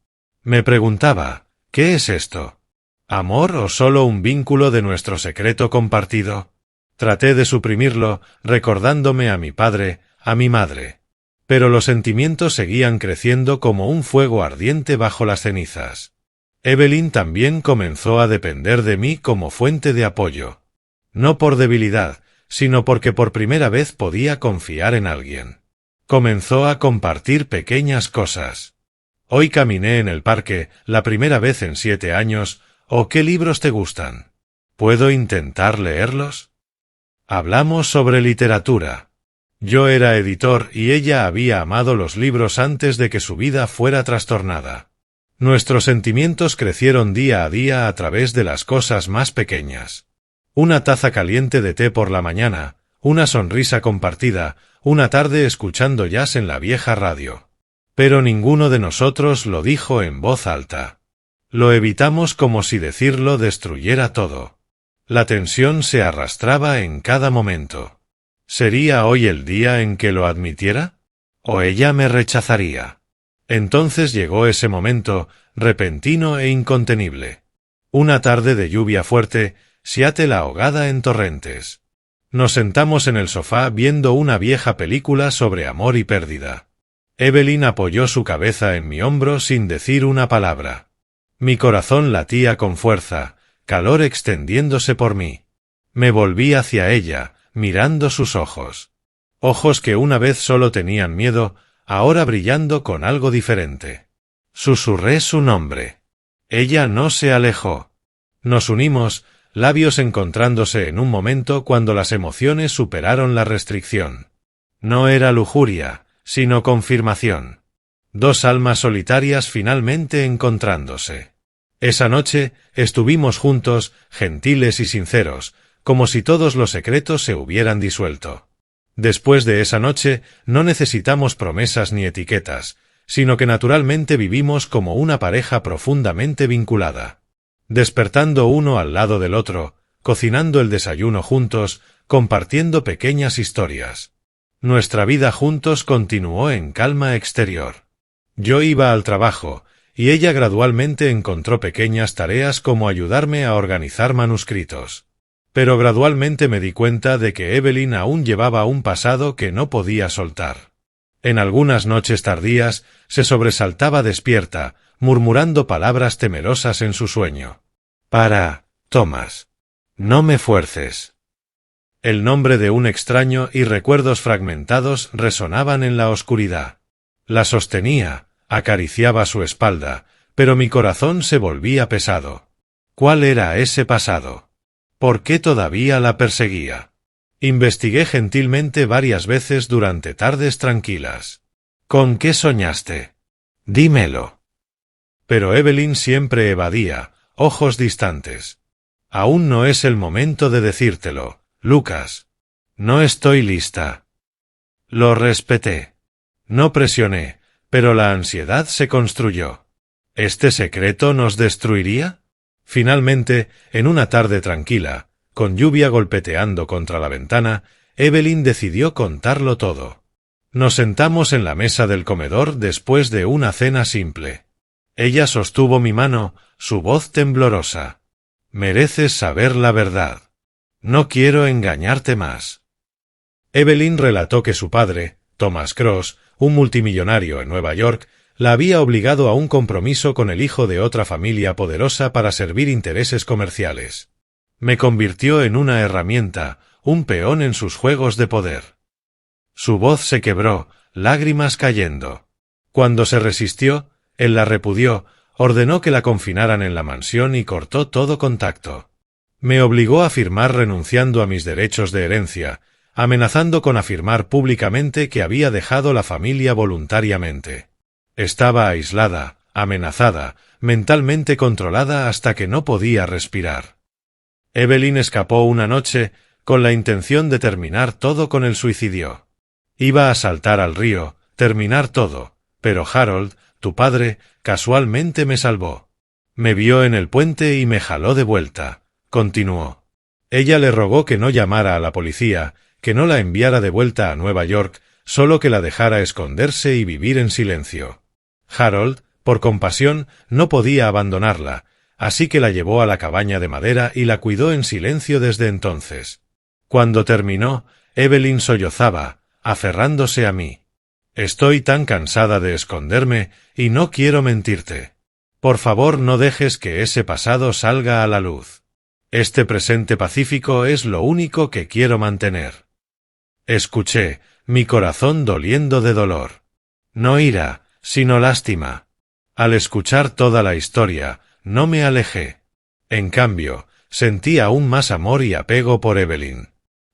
Me preguntaba, ¿qué es esto? ¿Amor o solo un vínculo de nuestro secreto compartido? Traté de suprimirlo, recordándome a mi padre, a mi madre. Pero los sentimientos seguían creciendo como un fuego ardiente bajo las cenizas. Evelyn también comenzó a depender de mí como fuente de apoyo. No por debilidad, sino porque por primera vez podía confiar en alguien. Comenzó a compartir pequeñas cosas. Hoy caminé en el parque, la primera vez en 7 años, ¿o qué libros te gustan? ¿Puedo intentar leerlos? Hablamos sobre literatura. Yo era editor y ella había amado los libros antes de que su vida fuera trastornada. Nuestros sentimientos crecieron día a día a través de las cosas más pequeñas. Una taza caliente de té por la mañana, una sonrisa compartida, una tarde escuchando jazz en la vieja radio. Pero ninguno de nosotros lo dijo en voz alta. Lo evitamos como si decirlo destruyera todo. La tensión se arrastraba en cada momento. ¿Sería hoy el día en que lo admitiera? ¿O ella me rechazaría? Entonces llegó ese momento, repentino e incontenible. Una tarde de lluvia fuerte, Seattle ahogada en torrentes. Nos sentamos en el sofá viendo una vieja película sobre amor y pérdida. Evelyn apoyó su cabeza en mi hombro sin decir una palabra. Mi corazón latía con fuerza, calor extendiéndose por mí. Me volví hacia ella, mirando sus ojos. Ojos que una vez solo tenían miedo, ahora brillando con algo diferente. Susurré su nombre. Ella no se alejó. Nos unimos, labios encontrándose en un momento cuando las emociones superaron la restricción. No era lujuria, sino confirmación. Dos almas solitarias finalmente encontrándose. Esa noche estuvimos juntos, gentiles y sinceros, como si todos los secretos se hubieran disuelto. Después de esa noche, no necesitamos promesas ni etiquetas, sino que naturalmente vivimos como una pareja profundamente vinculada. Despertando uno al lado del otro, cocinando el desayuno juntos, compartiendo pequeñas historias. Nuestra vida juntos continuó en calma exterior. Yo iba al trabajo, y ella gradualmente encontró pequeñas tareas como ayudarme a organizar manuscritos. Pero gradualmente me di cuenta de que Evelyn aún llevaba un pasado que no podía soltar. En algunas noches tardías se sobresaltaba despierta, murmurando palabras temerosas en su sueño. Para, Thomas. No me fuerces. El nombre de un extraño y recuerdos fragmentados resonaban en la oscuridad. La sostenía, acariciaba su espalda, pero mi corazón se volvía pesado. ¿Cuál era ese pasado? ¿Por qué todavía la perseguía? Investigué gentilmente varias veces durante tardes tranquilas. ¿Con qué soñaste? Dímelo. Pero Evelyn siempre evadía, ojos distantes. Aún no es el momento de decírtelo, Lucas. No estoy lista. Lo respeté. No presioné, pero la ansiedad se construyó. ¿Este secreto nos destruiría? Finalmente, en una tarde tranquila, con lluvia golpeteando contra la ventana, Evelyn decidió contarlo todo. Nos sentamos en la mesa del comedor después de una cena simple. Ella sostuvo mi mano, su voz temblorosa. Mereces saber la verdad. No quiero engañarte más. Evelyn relató que su padre, Thomas Cross, un multimillonario en Nueva York, la había obligado a un compromiso con el hijo de otra familia poderosa para servir intereses comerciales. Me convirtió en una herramienta, un peón en sus juegos de poder. Su voz se quebró, lágrimas cayendo. Cuando se resistió, él la repudió, ordenó que la confinaran en la mansión y cortó todo contacto. Me obligó a firmar renunciando a mis derechos de herencia, amenazando con afirmar públicamente que había dejado la familia voluntariamente. Estaba aislada, amenazada, mentalmente controlada hasta que no podía respirar. Evelyn escapó una noche con la intención de terminar todo con el suicidio. Iba a saltar al río, terminar todo, pero Harold, tu padre, casualmente me salvó. Me vio en el puente y me jaló de vuelta, continuó. Ella le rogó que no llamara a la policía, que no la enviara de vuelta a Nueva York, solo que la dejara esconderse y vivir en silencio. Harold, por compasión, no podía abandonarla, así que la llevó a la cabaña de madera y la cuidó en silencio desde entonces. Cuando terminó, Evelyn sollozaba, aferrándose a mí. Estoy tan cansada de esconderme y no quiero mentirte. Por favor, no dejes que ese pasado salga a la luz. Este presente pacífico es lo único que quiero mantener. Escuché, mi corazón doliendo de dolor. No ira, sino lástima. Al escuchar toda la historia, no me alejé. En cambio, sentí aún más amor y apego por Evelyn.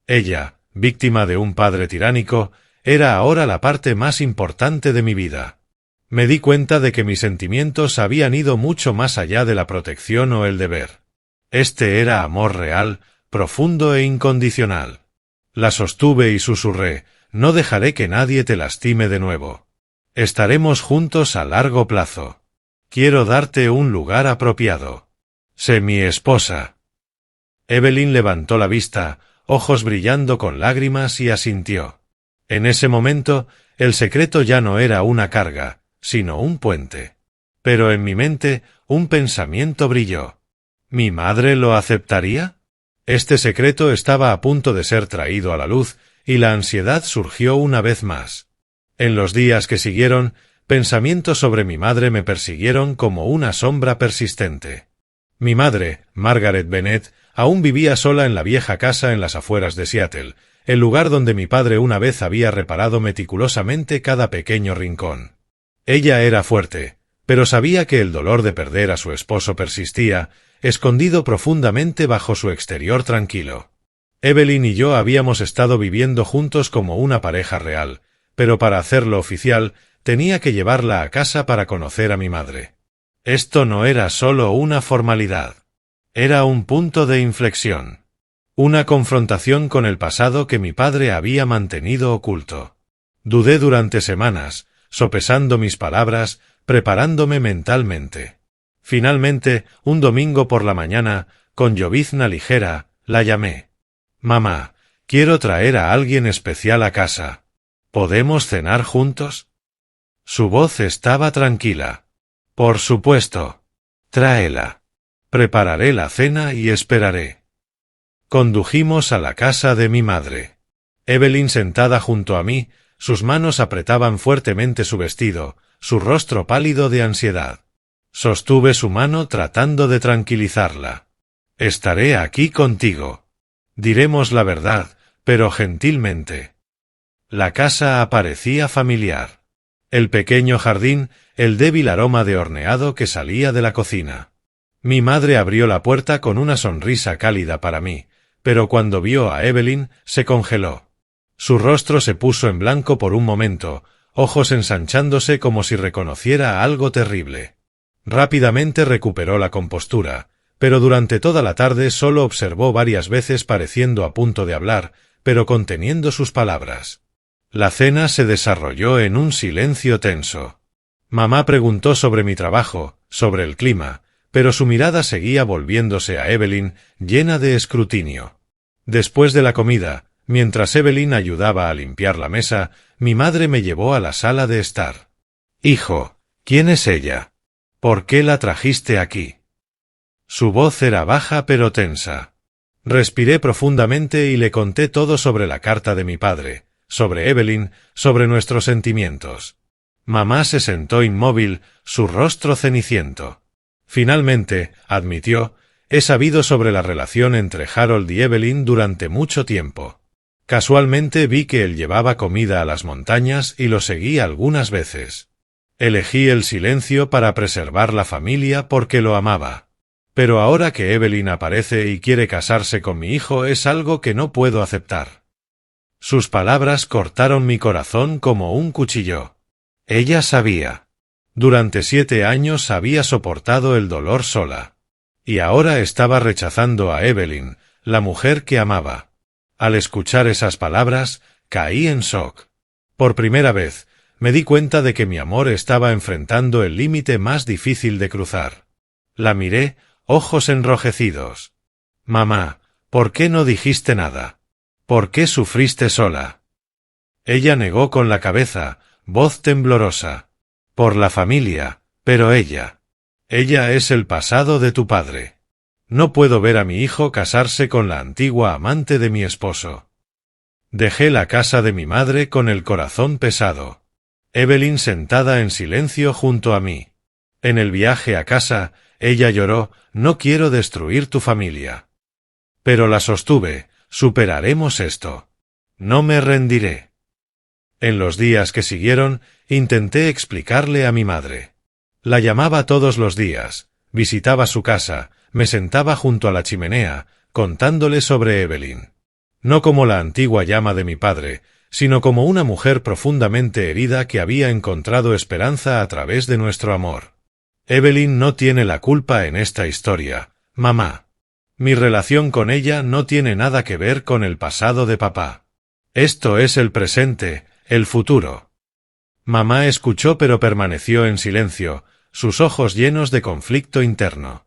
Ella, víctima de un padre tiránico, era ahora la parte más importante de mi vida. Me di cuenta de que mis sentimientos habían ido mucho más allá de la protección o el deber. Este era amor real, profundo e incondicional. La sostuve y susurré, no dejaré que nadie te lastime de nuevo. Estaremos juntos a largo plazo. Quiero darte un lugar apropiado. Sé mi esposa. Evelyn levantó la vista, ojos brillando con lágrimas, y asintió. En ese momento, el secreto ya no era una carga, sino un puente. Pero en mi mente, un pensamiento brilló. ¿Mi madre lo aceptaría? Este secreto estaba a punto de ser traído a la luz, y la ansiedad surgió una vez más. En los días que siguieron, pensamientos sobre mi madre me persiguieron como una sombra persistente. Mi madre, Margaret Bennett, aún vivía sola en la vieja casa en las afueras de Seattle, el lugar donde mi padre una vez había reparado meticulosamente cada pequeño rincón. Ella era fuerte, pero sabía que el dolor de perder a su esposo persistía, escondido profundamente bajo su exterior tranquilo. Evelyn y yo habíamos estado viviendo juntos como una pareja real, pero para hacerlo oficial, tenía que llevarla a casa para conocer a mi madre. Esto no era solo una formalidad. Era un punto de inflexión. Una confrontación con el pasado que mi padre había mantenido oculto. Dudé durante semanas, sopesando mis palabras, preparándome mentalmente. Finalmente, un domingo por la mañana, con llovizna ligera, la llamé. «Mamá, quiero traer a alguien especial a casa. ¿Podemos cenar juntos?» Su voz estaba tranquila. «Por supuesto. Tráela. Prepararé la cena y esperaré». Condujimos a la casa de mi madre. Evelyn sentada junto a mí, sus manos apretaban fuertemente su vestido, su rostro pálido de ansiedad. Sostuve su mano tratando de tranquilizarla. «Estaré aquí contigo. Diremos la verdad, pero gentilmente». La casa aparecía familiar. El pequeño jardín, el débil aroma de horneado que salía de la cocina. Mi madre abrió la puerta con una sonrisa cálida para mí, pero cuando vio a Evelyn, se congeló. Su rostro se puso en blanco por un momento, ojos ensanchándose como si reconociera algo terrible. Rápidamente recuperó la compostura, pero durante toda la tarde solo observó varias veces pareciendo a punto de hablar, pero conteniendo sus palabras. La cena se desarrolló en un silencio tenso. Mamá preguntó sobre mi trabajo, sobre el clima, pero su mirada seguía volviéndose a Evelyn, llena de escrutinio. Después de la comida, mientras Evelyn ayudaba a limpiar la mesa, mi madre me llevó a la sala de estar. «Hijo, ¿quién es ella? ¿Por qué la trajiste aquí?» Su voz era baja pero tensa. Respiré profundamente y le conté todo sobre la carta de mi padre, sobre Evelyn, sobre nuestros sentimientos. Mamá se sentó inmóvil, su rostro ceniciento. Finalmente, admitió, he sabido sobre la relación entre Harold y Evelyn durante mucho tiempo. Casualmente vi que él llevaba comida a las montañas y lo seguí algunas veces. Elegí el silencio para preservar la familia porque lo amaba. Pero ahora que Evelyn aparece y quiere casarse con mi hijo es algo que no puedo aceptar. Sus palabras cortaron mi corazón como un cuchillo. Ella sabía. Durante 7 años había soportado el dolor sola. Y ahora estaba rechazando a Evelyn, la mujer que amaba. Al escuchar esas palabras, caí en shock. Por primera vez, me di cuenta de que mi amor estaba enfrentando el límite más difícil de cruzar. La miré, ojos enrojecidos. «Mamá, ¿por qué no dijiste nada? ¿Por qué sufriste sola?» Ella negó con la cabeza, voz temblorosa. «Por la familia, pero ella es el pasado de tu padre. No puedo ver a mi hijo casarse con la antigua amante de mi esposo». Dejé la casa de mi madre con el corazón pesado. Evelyn sentada en silencio junto a mí. En el viaje a casa, ella lloró, «No quiero destruir tu familia». Pero la sostuve, «Superaremos esto. No me rendiré». En los días que siguieron, intenté explicarle a mi madre. La llamaba todos los días, visitaba su casa, me sentaba junto a la chimenea, contándole sobre Evelyn. No como la antigua llama de mi padre, sino como una mujer profundamente herida que había encontrado esperanza a través de nuestro amor. Evelyn no tiene la culpa en esta historia, mamá. Mi relación con ella no tiene nada que ver con el pasado de papá. Esto es el presente, el futuro. Mamá escuchó pero permaneció en silencio, sus ojos llenos de conflicto interno.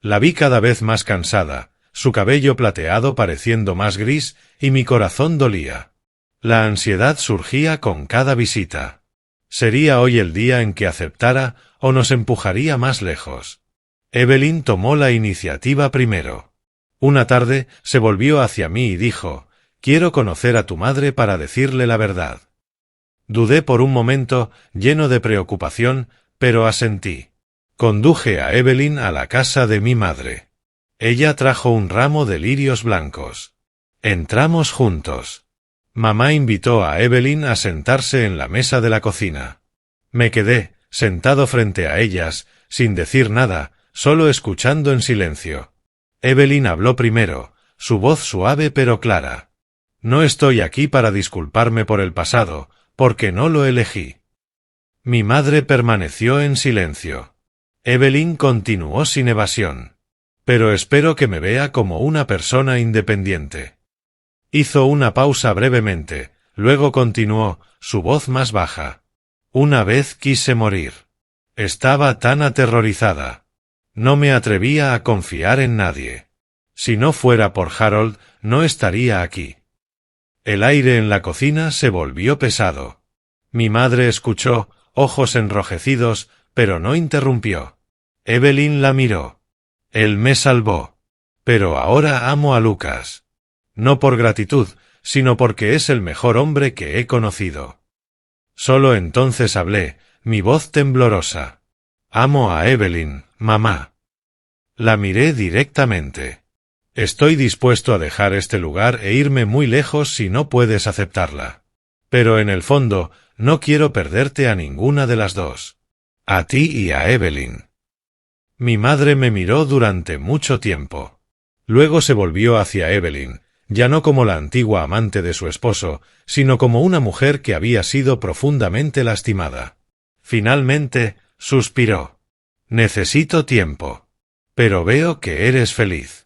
La vi cada vez más cansada, su cabello plateado pareciendo más gris, y mi corazón dolía. La ansiedad surgía con cada visita. ¿Sería hoy el día en que aceptara o nos empujaría más lejos? Evelyn tomó la iniciativa primero. Una tarde se volvió hacia mí y dijo, «Quiero conocer a tu madre para decirle la verdad». Dudé por un momento, lleno de preocupación, pero asentí. Conduje a Evelyn a la casa de mi madre. Ella trajo un ramo de lirios blancos. Entramos juntos. Mamá invitó a Evelyn a sentarse en la mesa de la cocina. Me quedé, sentado frente a ellas, sin decir nada, solo escuchando en silencio. Evelyn habló primero, su voz suave pero clara. «No estoy aquí para disculparme por el pasado, porque no lo elegí». Mi madre permaneció en silencio. Evelyn continuó sin evasión. «Pero espero que me vea como una persona independiente». Hizo una pausa brevemente, luego continuó, su voz más baja. «Una vez quise morir. Estaba tan aterrorizada. No me atrevía a confiar en nadie. Si no fuera por Harold, no estaría aquí». El aire en la cocina se volvió pesado. Mi madre escuchó, ojos enrojecidos, pero no interrumpió. Evelyn la miró. «Él me salvó. Pero ahora amo a Lucas. No por gratitud, sino porque es el mejor hombre que he conocido». Solo entonces hablé, mi voz temblorosa. «Amo a Evelyn, mamá». La miré directamente. «Estoy dispuesto a dejar este lugar e irme muy lejos si no puedes aceptarla. Pero en el fondo, no quiero perderte a ninguna de las dos. A ti y a Evelyn». Mi madre me miró durante mucho tiempo. Luego se volvió hacia Evelyn, ya no como la antigua amante de su esposo, sino como una mujer que había sido profundamente lastimada. Finalmente, suspiró. «Necesito tiempo. Pero veo que eres feliz».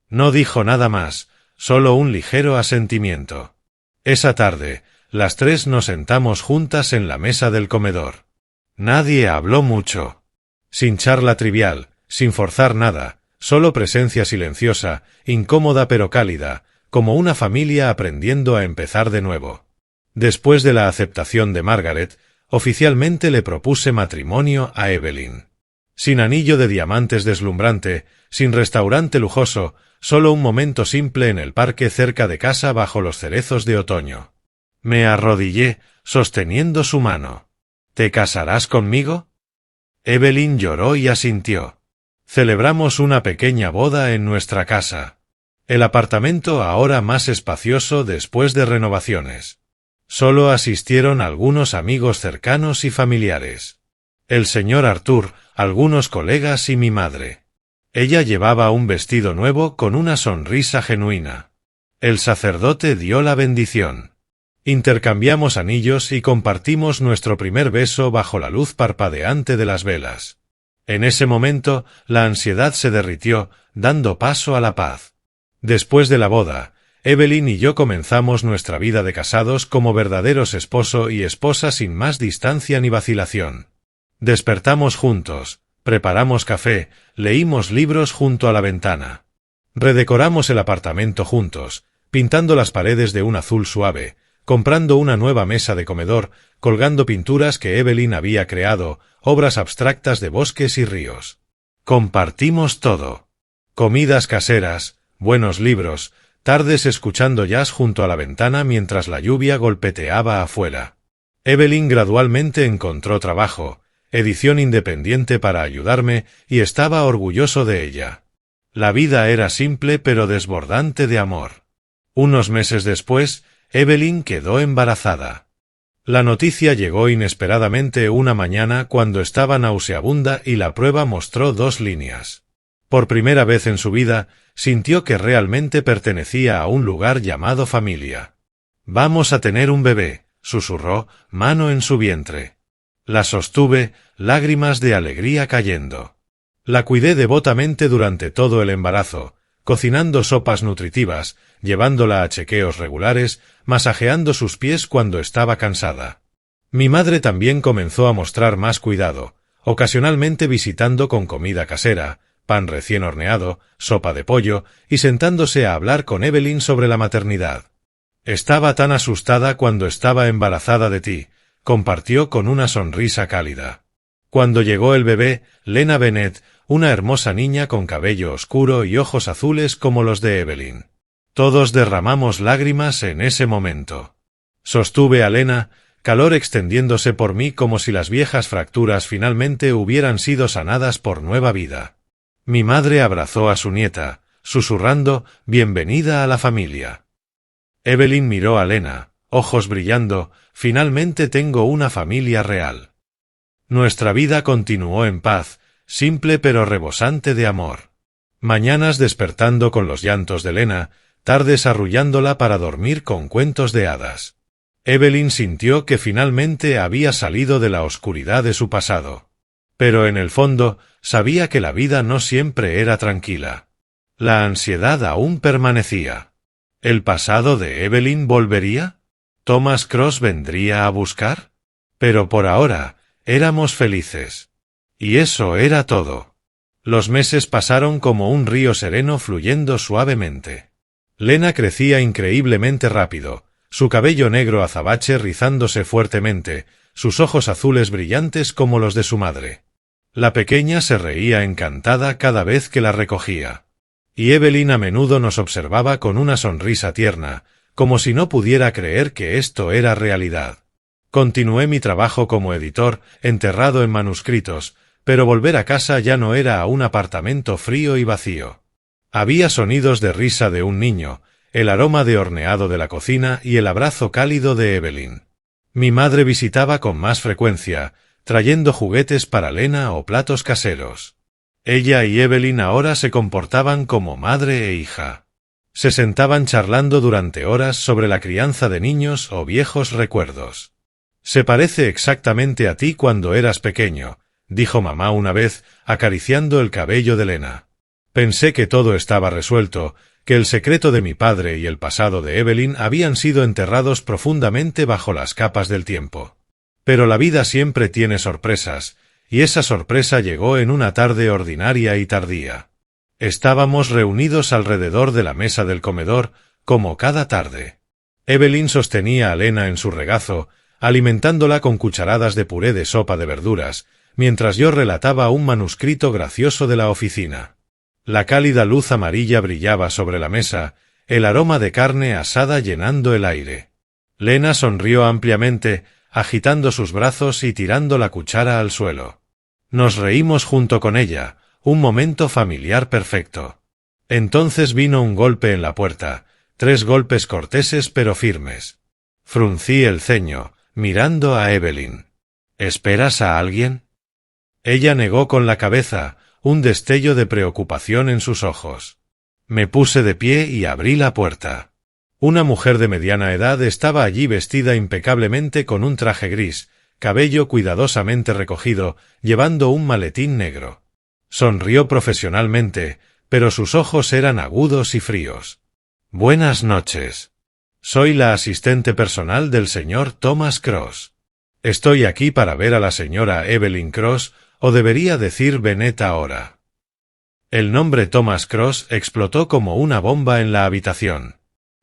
No dijo nada más, solo un ligero asentimiento. Esa tarde, las 3 nos sentamos juntas en la mesa del comedor. Nadie habló mucho. Sin charla trivial, sin forzar nada, solo presencia silenciosa, incómoda pero cálida, como una familia aprendiendo a empezar de nuevo. Después de la aceptación de Margaret, oficialmente le propuse matrimonio a Evelyn. Sin anillo de diamantes deslumbrante, sin restaurante lujoso, solo un momento simple en el parque cerca de casa bajo los cerezos de otoño. Me arrodillé, sosteniendo su mano. ¿Te casarás conmigo? Evelyn lloró y asintió. Celebramos una pequeña boda en nuestra casa. El apartamento ahora más espacioso después de renovaciones. Solo asistieron algunos amigos cercanos y familiares. El señor Arthur, algunos colegas y mi madre. Ella llevaba un vestido nuevo con una sonrisa genuina. El sacerdote dio la bendición. Intercambiamos anillos y compartimos nuestro primer beso bajo la luz parpadeante de las velas. En ese momento, la ansiedad se derritió, dando paso a la paz. Después de la boda, Evelyn y yo comenzamos nuestra vida de casados como verdaderos esposo y esposa sin más distancia ni vacilación. Despertamos juntos, preparamos café, leímos libros junto a la ventana. Redecoramos el apartamento juntos, pintando las paredes de un azul suave, comprando una nueva mesa de comedor, colgando pinturas que Evelyn había creado, obras abstractas de bosques y ríos. Compartimos todo. Comidas caseras, buenos libros, tardes escuchando jazz junto a la ventana mientras la lluvia golpeteaba afuera. Evelyn gradualmente encontró trabajo, edición independiente para ayudarme, y estaba orgulloso de ella. La vida era simple pero desbordante de amor. Unos meses después, Evelyn quedó embarazada. La noticia llegó inesperadamente una mañana cuando estaba nauseabunda y la prueba mostró 2 líneas. Por primera vez en su vida, sintió que realmente pertenecía a un lugar llamado familia. «Vamos a tener un bebé», susurró, mano en su vientre. La sostuve, lágrimas de alegría cayendo. La cuidé devotamente durante todo el embarazo, cocinando sopas nutritivas, llevándola a chequeos regulares, masajeando sus pies cuando estaba cansada. Mi madre también comenzó a mostrar más cuidado, ocasionalmente visitando con comida casera, pan recién horneado, sopa de pollo, y sentándose a hablar con Evelyn sobre la maternidad. «Estaba tan asustada cuando estaba embarazada de ti», compartió con una sonrisa cálida. Cuando llegó el bebé, Lena Bennett, una hermosa niña con cabello oscuro y ojos azules como los de Evelyn. Todos derramamos lágrimas en ese momento. Sostuve a Lena, calor extendiéndose por mí como si las viejas fracturas finalmente hubieran sido sanadas por nueva vida. Mi madre abrazó a su nieta, susurrando, «Bienvenida a la familia». Evelyn miró a Lena, ojos brillando, «Finalmente tengo una familia real». Nuestra vida continuó en paz, simple pero rebosante de amor. Mañanas despertando con los llantos de Lena, tardes arrullándola para dormir con cuentos de hadas. Evelyn sintió que finalmente había salido de la oscuridad de su pasado. Pero en el fondo, sabía que la vida no siempre era tranquila. La ansiedad aún permanecía. ¿El pasado de Evelyn volvería? ¿Thomas Cross vendría a buscar? Pero por ahora, éramos felices. Y eso era todo. Los meses pasaron como un río sereno fluyendo suavemente. Lena crecía increíblemente rápido, su cabello negro azabache rizándose fuertemente, sus ojos azules brillantes como los de su madre. La pequeña se reía encantada cada vez que la recogía. Y Evelyn a menudo nos observaba con una sonrisa tierna, como si no pudiera creer que esto era realidad. Continué mi trabajo como editor, enterrado en manuscritos, pero volver a casa ya no era a un apartamento frío y vacío. Había sonidos de risa de un niño, el aroma de horneado de la cocina y el abrazo cálido de Evelyn. Mi madre visitaba con más frecuencia, trayendo juguetes para Lena o platos caseros. Ella y Evelyn ahora se comportaban como madre e hija. Se sentaban charlando durante horas sobre la crianza de niños o viejos recuerdos. «Se parece exactamente a ti cuando eras pequeño», dijo mamá una vez, acariciando el cabello de Lena. Pensé que todo estaba resuelto, que el secreto de mi padre y el pasado de Evelyn habían sido enterrados profundamente bajo las capas del tiempo. Pero la vida siempre tiene sorpresas, y esa sorpresa llegó en una tarde ordinaria y tardía. Estábamos reunidos alrededor de la mesa del comedor, como cada tarde. Evelyn sostenía a Lena en su regazo, alimentándola con cucharadas de puré de sopa de verduras, mientras yo relataba un manuscrito gracioso de la oficina. La cálida luz amarilla brillaba sobre la mesa, el aroma de carne asada llenando el aire. Lena sonrió ampliamente, agitando sus brazos y tirando la cuchara al suelo. Nos reímos junto con ella, un momento familiar perfecto. Entonces vino un golpe en la puerta, 3 golpes corteses pero firmes. Fruncí el ceño, mirando a Evelyn. ¿Esperas a alguien? Ella negó con la cabeza, un destello de preocupación en sus ojos. Me puse de pie y abrí la puerta. Una mujer de mediana edad estaba allí vestida impecablemente con un traje gris, cabello cuidadosamente recogido, llevando un maletín negro. Sonrió profesionalmente, pero sus ojos eran agudos y fríos. Buenas noches. Soy la asistente personal del señor Thomas Cross. Estoy aquí para ver a la señora Evelyn Cross, o debería decir Bennet ahora. El nombre Thomas Cross explotó como una bomba en la habitación.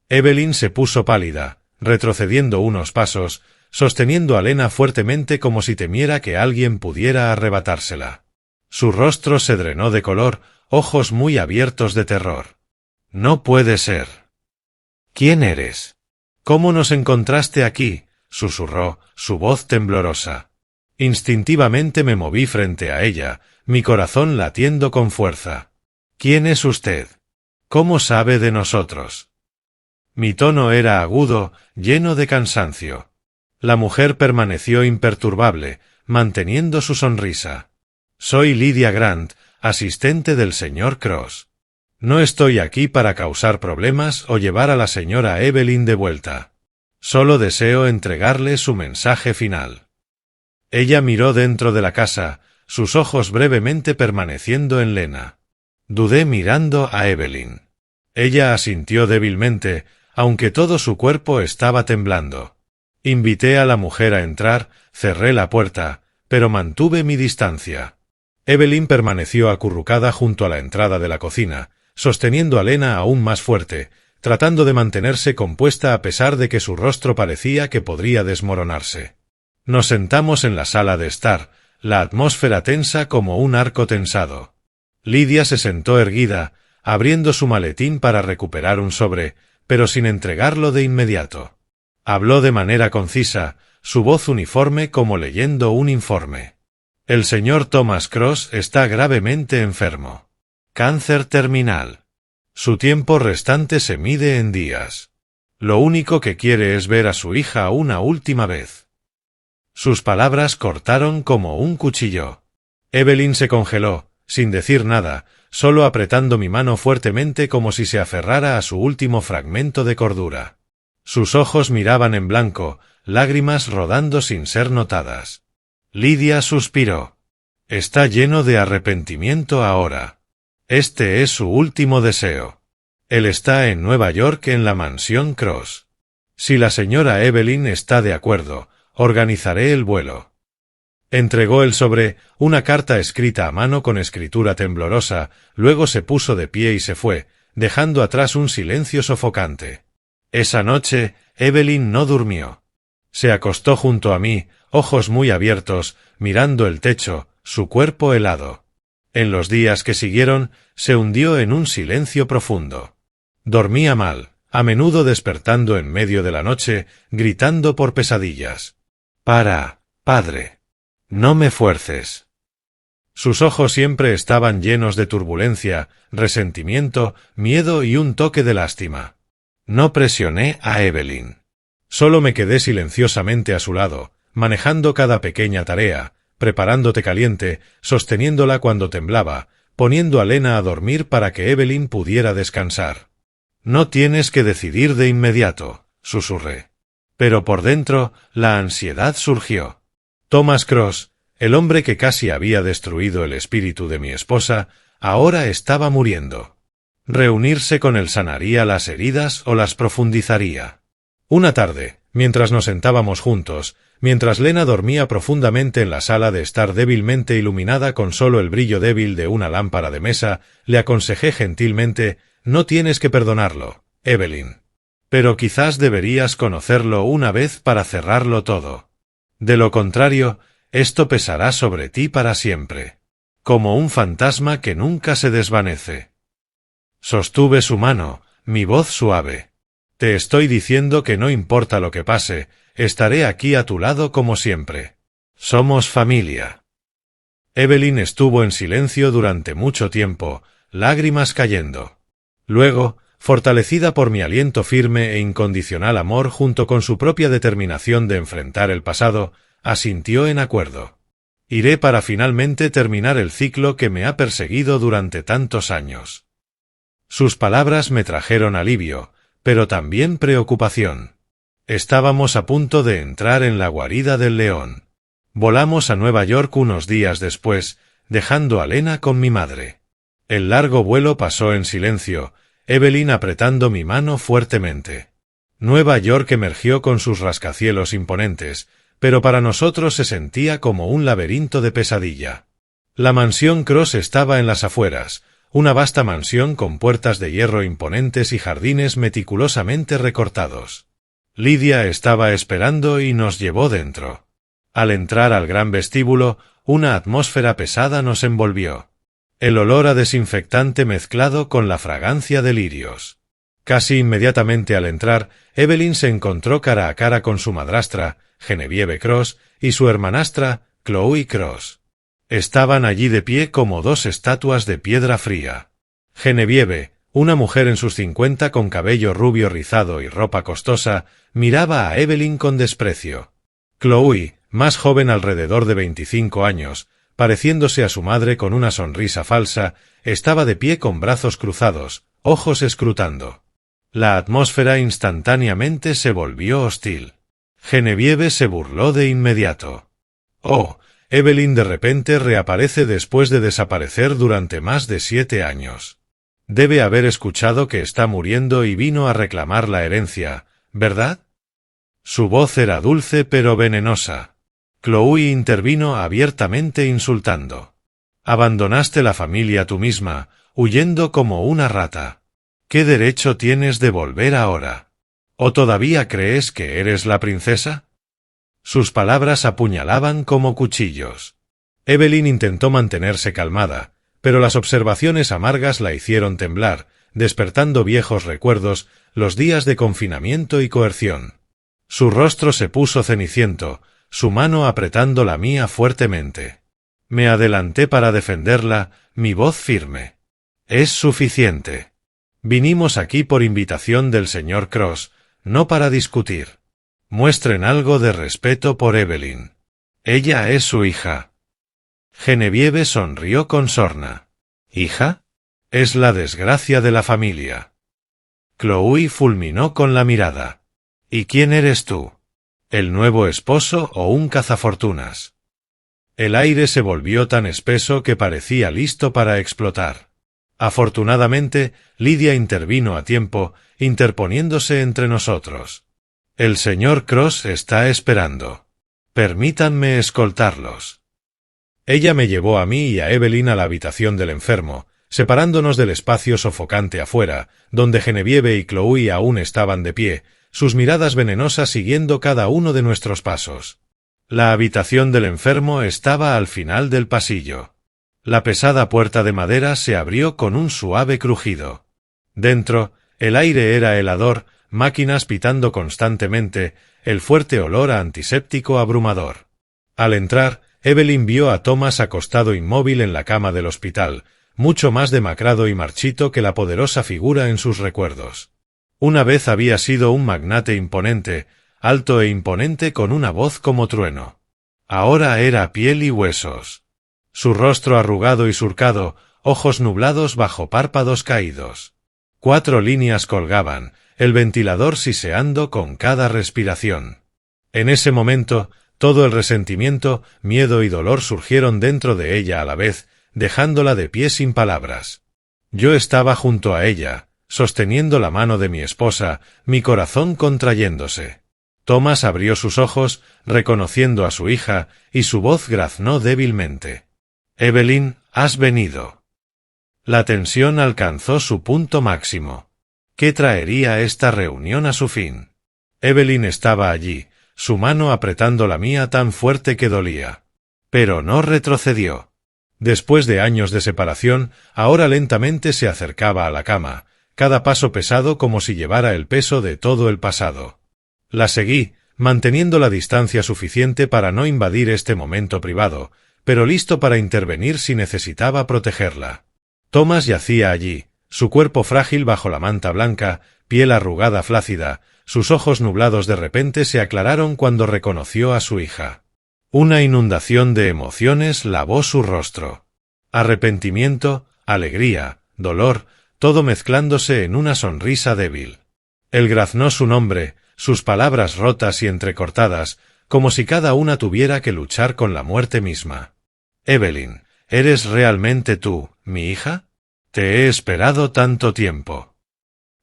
Evelyn se puso pálida, retrocediendo unos pasos, sosteniendo a Lena fuertemente como si temiera que alguien pudiera arrebatársela. Su rostro se drenó de color, ojos muy abiertos de terror. No puede ser. ¿Quién eres? ¿Cómo nos encontraste aquí? Susurró, su voz temblorosa. Instintivamente me moví frente a ella, mi corazón latiendo con fuerza. ¿Quién es usted? ¿Cómo sabe de nosotros? Mi tono era agudo, lleno de cansancio. La mujer permaneció imperturbable, manteniendo su sonrisa. Soy Lydia Grant, asistente del señor Cross. No estoy aquí para causar problemas o llevar a la señora Evelyn de vuelta. Solo deseo entregarle su mensaje final. Ella miró dentro de la casa, sus ojos brevemente permaneciendo en Lena. Dudé mirando a Evelyn. Ella asintió débilmente, aunque todo su cuerpo estaba temblando. Invité a la mujer a entrar, cerré la puerta, pero mantuve mi distancia. Evelyn permaneció acurrucada junto a la entrada de la cocina, sosteniendo a Lena aún más fuerte, tratando de mantenerse compuesta a pesar de que su rostro parecía que podría desmoronarse. Nos sentamos en la sala de estar, la atmósfera tensa como un arco tensado. Lydia se sentó erguida, abriendo su maletín para recuperar un sobre, pero sin entregarlo de inmediato. Habló de manera concisa, su voz uniforme como leyendo un informe. El señor Thomas Cross está gravemente enfermo. Cáncer terminal. Su tiempo restante se mide en días. Lo único que quiere es ver a su hija una última vez. Sus palabras cortaron como un cuchillo. Evelyn se congeló, sin decir nada, solo apretando mi mano fuertemente como si se aferrara a su último fragmento de cordura. Sus ojos miraban en blanco, lágrimas rodando sin ser notadas. Lydia suspiró. Está lleno de arrepentimiento ahora. Este es su último deseo. Él está en Nueva York en la mansión Cross. Si la señora Evelyn está de acuerdo, organizaré el vuelo. Entregó el sobre, una carta escrita a mano con escritura temblorosa, luego se puso de pie y se fue, dejando atrás un silencio sofocante. Esa noche, Evelyn no durmió. Se acostó junto a mí, ojos muy abiertos, mirando el techo, su cuerpo helado. En los días que siguieron, se hundió en un silencio profundo. Dormía mal, a menudo despertando en medio de la noche, gritando por pesadillas. «Para, padre. No me fuerces». Sus ojos siempre estaban llenos de turbulencia, resentimiento, miedo y un toque de lástima. No presioné a Evelyn. Solo me quedé silenciosamente a su lado, manejando cada pequeña tarea, preparando té caliente, sosteniéndola cuando temblaba, poniendo a Lena a dormir para que Evelyn pudiera descansar. «No tienes que decidir de inmediato», susurré. Pero por dentro, la ansiedad surgió. Thomas Cross, el hombre que casi había destruido el espíritu de mi esposa, ahora estaba muriendo. Reunirse con él sanaría las heridas o las profundizaría. Una tarde, mientras nos sentábamos juntos, Mientras Lena dormía profundamente en la sala de estar débilmente iluminada con solo el brillo débil de una lámpara de mesa, le aconsejé gentilmente: «No tienes que perdonarlo, Evelyn. Pero quizás deberías conocerlo una vez para cerrarlo todo. De lo contrario, esto pesará sobre ti para siempre. Como un fantasma que nunca se desvanece». Sostuve su mano, mi voz suave. «Te estoy diciendo que no importa lo que pase, estaré aquí a tu lado como siempre. Somos familia». Evelyn estuvo en silencio durante mucho tiempo, lágrimas cayendo. Luego, fortalecida por mi aliento firme e incondicional amor junto con su propia determinación de enfrentar el pasado, asintió en acuerdo. «Iré para finalmente terminar el ciclo que me ha perseguido durante tantos años». Sus palabras me trajeron alivio, pero también preocupación. Estábamos a punto de entrar en la guarida del león. Volamos a Nueva York unos días después, dejando a Lena con mi madre. El largo vuelo pasó en silencio, Evelyn apretando mi mano fuertemente. Nueva York emergió con sus rascacielos imponentes, pero para nosotros se sentía como un laberinto de pesadilla. La mansión Cross estaba en las afueras, una vasta mansión con puertas de hierro imponentes y jardines meticulosamente recortados. Lidia estaba esperando y nos llevó dentro. Al entrar al gran vestíbulo, una atmósfera pesada nos envolvió. El olor a desinfectante mezclado con la fragancia de lirios. Casi inmediatamente al entrar, Evelyn se encontró cara a cara con su madrastra, Genevieve Cross, y su hermanastra, Chloe Cross. Estaban allí de pie como dos estatuas de piedra fría. Genevieve, una mujer en sus 50 con cabello rubio rizado y ropa costosa, miraba a Evelyn con desprecio. Chloe, más joven alrededor de 25 años, pareciéndose a su madre con una sonrisa falsa, estaba de pie con brazos cruzados, ojos escrutando. La atmósfera instantáneamente se volvió hostil. Genevieve se burló de inmediato. «Oh, Evelyn de repente reaparece después de desaparecer durante más de 7 años. Debe haber escuchado que está muriendo y vino a reclamar la herencia, ¿verdad?». Su voz era dulce pero venenosa. Chloe intervino abiertamente insultando. «Abandonaste la familia tú misma, huyendo como una rata. ¿Qué derecho tienes de volver ahora? ¿O todavía crees que eres la princesa?». Sus palabras apuñalaban como cuchillos. Evelyn intentó mantenerse calmada, pero las observaciones amargas la hicieron temblar, despertando viejos recuerdos, los días de confinamiento y coerción. Su rostro se puso ceniciento, su mano apretando la mía fuertemente. Me adelanté para defenderla, mi voz firme. «Es suficiente. Vinimos aquí por invitación del señor Cross, no para discutir. Muestren algo de respeto por Evelyn. Ella es su hija». Genevieve sonrió con sorna. «¿Hija? Es la desgracia de la familia». Chloe fulminó con la mirada. «¿Y quién eres tú? ¿El nuevo esposo o un cazafortunas?». El aire se volvió tan espeso que parecía listo para explotar. Afortunadamente, Lidia intervino a tiempo, interponiéndose entre nosotros. «El señor Cross está esperando. Permítanme escoltarlos». Ella me llevó a mí y a Evelyn a la habitación del enfermo, separándonos del espacio sofocante afuera, donde Genevieve y Chloe aún estaban de pie, sus miradas venenosas siguiendo cada uno de nuestros pasos. La habitación del enfermo estaba al final del pasillo. La pesada puerta de madera se abrió con un suave crujido. Dentro, el aire era helador, máquinas pitando constantemente, el fuerte olor a antiséptico abrumador. Al entrar, Evelyn vio a Thomas acostado inmóvil en la cama del hospital, mucho más demacrado y marchito que la poderosa figura en sus recuerdos. Una vez había sido un magnate imponente, alto e imponente con una voz como trueno. Ahora era piel y huesos. Su rostro arrugado y surcado, ojos nublados bajo párpados caídos. 4 líneas colgaban, el ventilador siseando con cada respiración. En ese momento, todo el resentimiento, miedo y dolor surgieron dentro de ella a la vez, dejándola de pie sin palabras. Yo estaba junto a ella, sosteniendo la mano de mi esposa, mi corazón contrayéndose. Thomas abrió sus ojos, reconociendo a su hija, y su voz graznó débilmente. «Evelyn, has venido». La tensión alcanzó su punto máximo. ¿Qué traería esta reunión a su fin? Evelyn estaba allí, su mano apretando la mía tan fuerte que dolía. Pero no retrocedió. Después de años de separación, ahora lentamente se acercaba a la cama, cada paso pesado como si llevara el peso de todo el pasado. La seguí, manteniendo la distancia suficiente para no invadir este momento privado, pero listo para intervenir si necesitaba protegerla. Thomas yacía allí, su cuerpo frágil bajo la manta blanca, piel arrugada flácida, sus ojos nublados de repente se aclararon cuando reconoció a su hija. Una inundación de emociones lavó su rostro. Arrepentimiento, alegría, dolor, todo mezclándose en una sonrisa débil. Él graznó su nombre, sus palabras rotas y entrecortadas, como si cada una tuviera que luchar con la muerte misma. «Evelyn, ¿eres realmente tú, mi hija? Te he esperado tanto tiempo».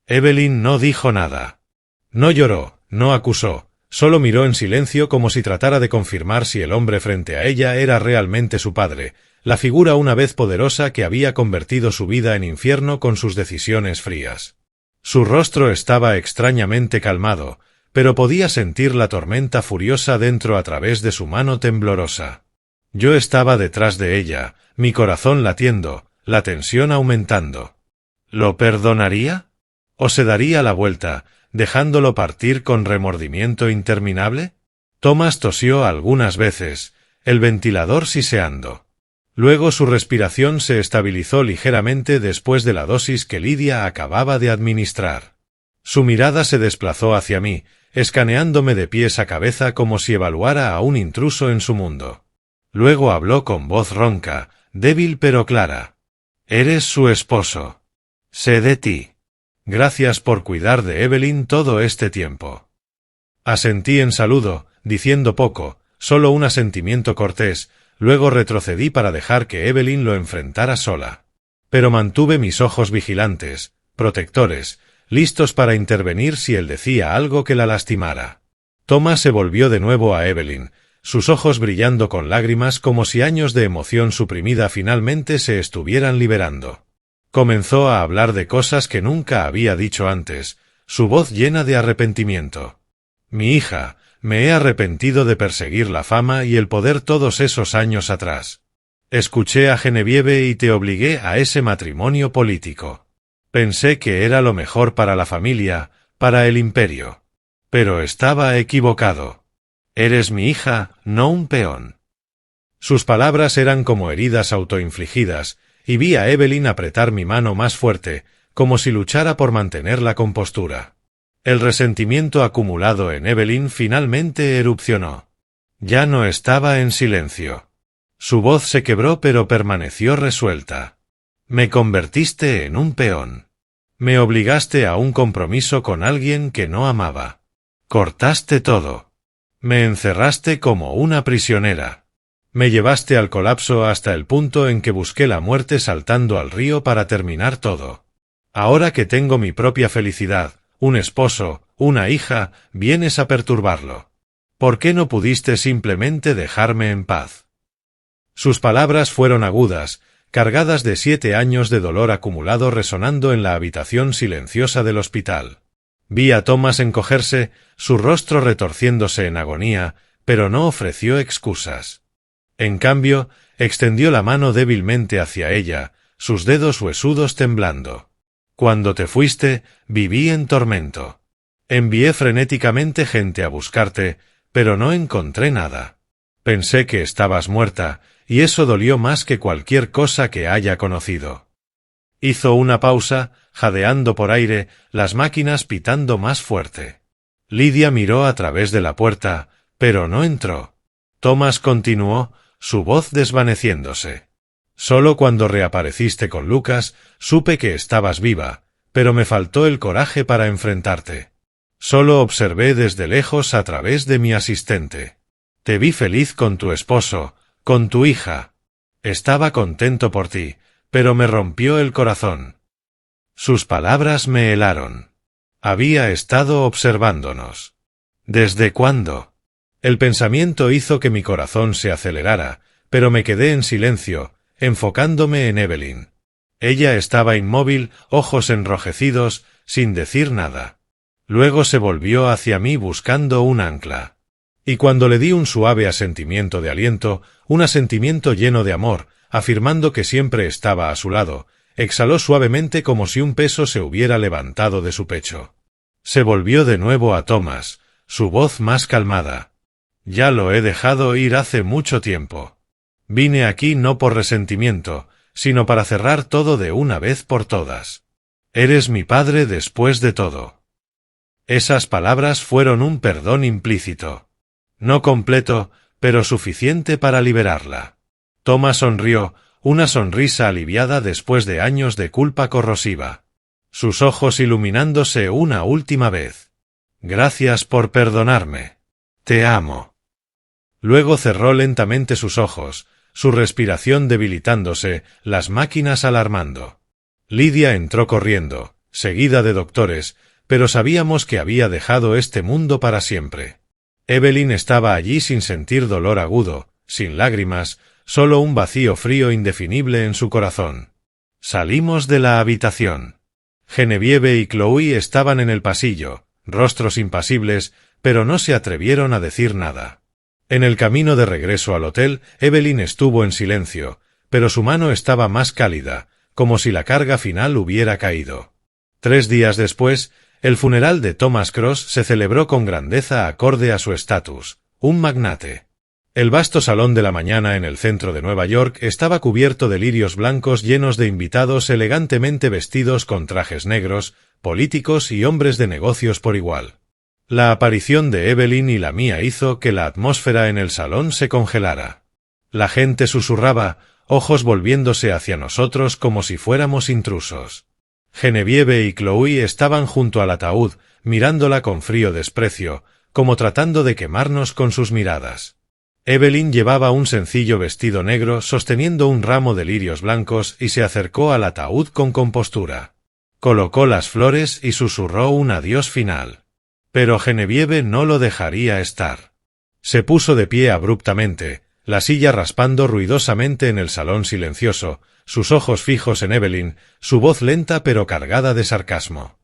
Evelyn no dijo nada. No lloró, no acusó, solo miró en silencio como si tratara de confirmar si el hombre frente a ella era realmente su padre, la figura una vez poderosa que había convertido su vida en infierno con sus decisiones frías. Su rostro estaba extrañamente calmado, pero podía sentir la tormenta furiosa dentro a través de su mano temblorosa. Yo estaba detrás de ella, mi corazón latiendo, la tensión aumentando. ¿Lo perdonaría? ¿O se daría la vuelta, dejándolo partir con remordimiento interminable? Thomas tosió algunas veces, el ventilador siseando. Luego su respiración se estabilizó ligeramente después de la dosis que Lydia acababa de administrar. Su mirada se desplazó hacia mí, escaneándome de pies a cabeza como si evaluara a un intruso en su mundo. Luego habló con voz ronca, débil pero clara. «Eres su esposo. Sé de ti. Gracias por cuidar de Evelyn todo este tiempo». Asentí en saludo, diciendo poco, solo un asentimiento cortés. Luego retrocedí para dejar que Evelyn lo enfrentara sola. Pero mantuve mis ojos vigilantes, protectores, listos para intervenir si él decía algo que la lastimara. Thomas se volvió de nuevo a Evelyn, sus ojos brillando con lágrimas como si años de emoción suprimida finalmente se estuvieran liberando. Comenzó a hablar de cosas que nunca había dicho antes, su voz llena de arrepentimiento. «Mi hija, me he arrepentido de perseguir la fama y el poder todos esos años atrás. Escuché a Genevieve y te obligué a ese matrimonio político. Pensé que era lo mejor para la familia, para el imperio. Pero estaba equivocado. Eres mi hija, no un peón». Sus palabras eran como heridas autoinfligidas, y vi a Evelyn apretar mi mano más fuerte, como si luchara por mantener la compostura. El resentimiento acumulado en Evelyn finalmente erupcionó. Ya no estaba en silencio. Su voz se quebró pero permaneció resuelta. «Me convertiste en un peón. Me obligaste a un compromiso con alguien que no amaba. Cortaste todo. Me encerraste como una prisionera. Me llevaste al colapso hasta el punto en que busqué la muerte saltando al río para terminar todo. Ahora que tengo mi propia felicidad, un esposo, una hija, vienes a perturbarlo. ¿Por qué no pudiste simplemente dejarme en paz?» Sus palabras fueron agudas, cargadas de 7 años de dolor acumulado resonando en la habitación silenciosa del hospital. Vi a Thomas encogerse, su rostro retorciéndose en agonía, pero no ofreció excusas. En cambio, extendió la mano débilmente hacia ella, sus dedos huesudos temblando. «Cuando te fuiste, viví en tormento. Envié frenéticamente gente a buscarte, pero no encontré nada. Pensé que estabas muerta, y eso dolió más que cualquier cosa que haya conocido». Hizo una pausa, jadeando por aire, las máquinas pitando más fuerte. Lydia miró a través de la puerta, pero no entró. Thomas continuó, su voz desvaneciéndose. «Solo cuando reapareciste con Lucas, supe que estabas viva, pero me faltó el coraje para enfrentarte. Solo observé desde lejos a través de mi asistente. Te vi feliz con tu esposo, con tu hija. Estaba contento por ti, pero me rompió el corazón». Sus palabras me helaron. Había estado observándonos. ¿Desde cuándo? El pensamiento hizo que mi corazón se acelerara, pero me quedé en silencio, enfocándome en Evelyn. Ella estaba inmóvil, ojos enrojecidos, sin decir nada. Luego se volvió hacia mí buscando un ancla. Y cuando le di un suave asentimiento de aliento, un asentimiento lleno de amor, afirmando que siempre estaba a su lado, exhaló suavemente como si un peso se hubiera levantado de su pecho. Se volvió de nuevo a Thomas, su voz más calmada. Ya lo he dejado ir hace mucho tiempo. Vine aquí no por resentimiento, sino para cerrar todo de una vez por todas. Eres mi padre después de todo. Esas palabras fueron un perdón implícito. No completo, pero suficiente para liberarla. Thomas sonrió, una sonrisa aliviada después de años de culpa corrosiva. Sus ojos iluminándose una última vez. Gracias por perdonarme. Te amo. Luego cerró lentamente sus ojos, su respiración debilitándose, las máquinas alarmando. Lidia entró corriendo, seguida de doctores, pero sabíamos que había dejado este mundo para siempre. Evelyn estaba allí sin sentir dolor agudo, sin lágrimas, solo un vacío frío indefinible en su corazón. Salimos de la habitación. Genevieve y Chloe estaban en el pasillo, rostros impasibles, pero no se atrevieron a decir nada. En el camino de regreso al hotel, Evelyn estuvo en silencio, pero su mano estaba más cálida, como si la carga final hubiera caído. 3 días después, el funeral de Thomas Cross se celebró con grandeza acorde a su estatus, un magnate. El vasto salón de la mañana en el centro de Nueva York estaba cubierto de lirios blancos llenos de invitados elegantemente vestidos con trajes negros, políticos y hombres de negocios por igual. La aparición de Evelyn y la mía hizo que la atmósfera en el salón se congelara. La gente susurraba, ojos volviéndose hacia nosotros como si fuéramos intrusos. Genevieve y Chloe estaban junto al ataúd, mirándola con frío desprecio, como tratando de quemarnos con sus miradas. Evelyn llevaba un sencillo vestido negro sosteniendo un ramo de lirios blancos y se acercó al ataúd con compostura. Colocó las flores y susurró un adiós final. Pero Genevieve no lo dejaría estar. Se puso de pie abruptamente, la silla raspando ruidosamente en el salón silencioso, sus ojos fijos en Evelyn, su voz lenta pero cargada de sarcasmo.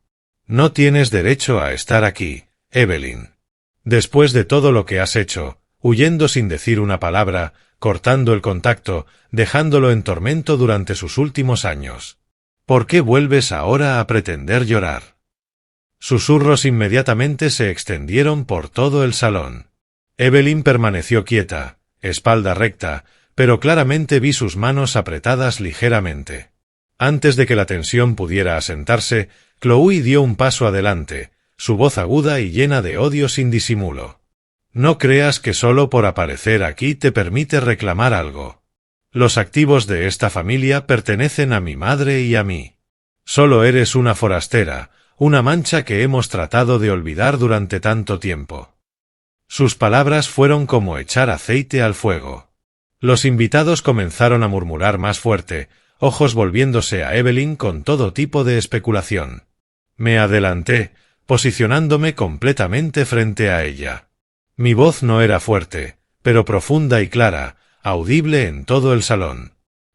No tienes derecho a estar aquí, Evelyn. Después de todo lo que has hecho, huyendo sin decir una palabra, cortando el contacto, dejándolo en tormento durante sus últimos años. ¿Por qué vuelves ahora a pretender llorar? Susurros inmediatamente se extendieron por todo el salón. Evelyn permaneció quieta, espalda recta, pero claramente vi sus manos apretadas ligeramente. Antes de que la tensión pudiera asentarse, Chloe dio un paso adelante, su voz aguda y llena de odio sin disimulo. No creas que solo por aparecer aquí te permite reclamar algo. Los activos de esta familia pertenecen a mi madre y a mí. Solo eres una forastera, una mancha que hemos tratado de olvidar durante tanto tiempo. Sus palabras fueron como echar aceite al fuego. Los invitados comenzaron a murmurar más fuerte, ojos volviéndose a Evelyn con todo tipo de especulación. Me adelanté, posicionándome completamente frente a ella. Mi voz no era fuerte, pero profunda y clara, audible en todo el salón.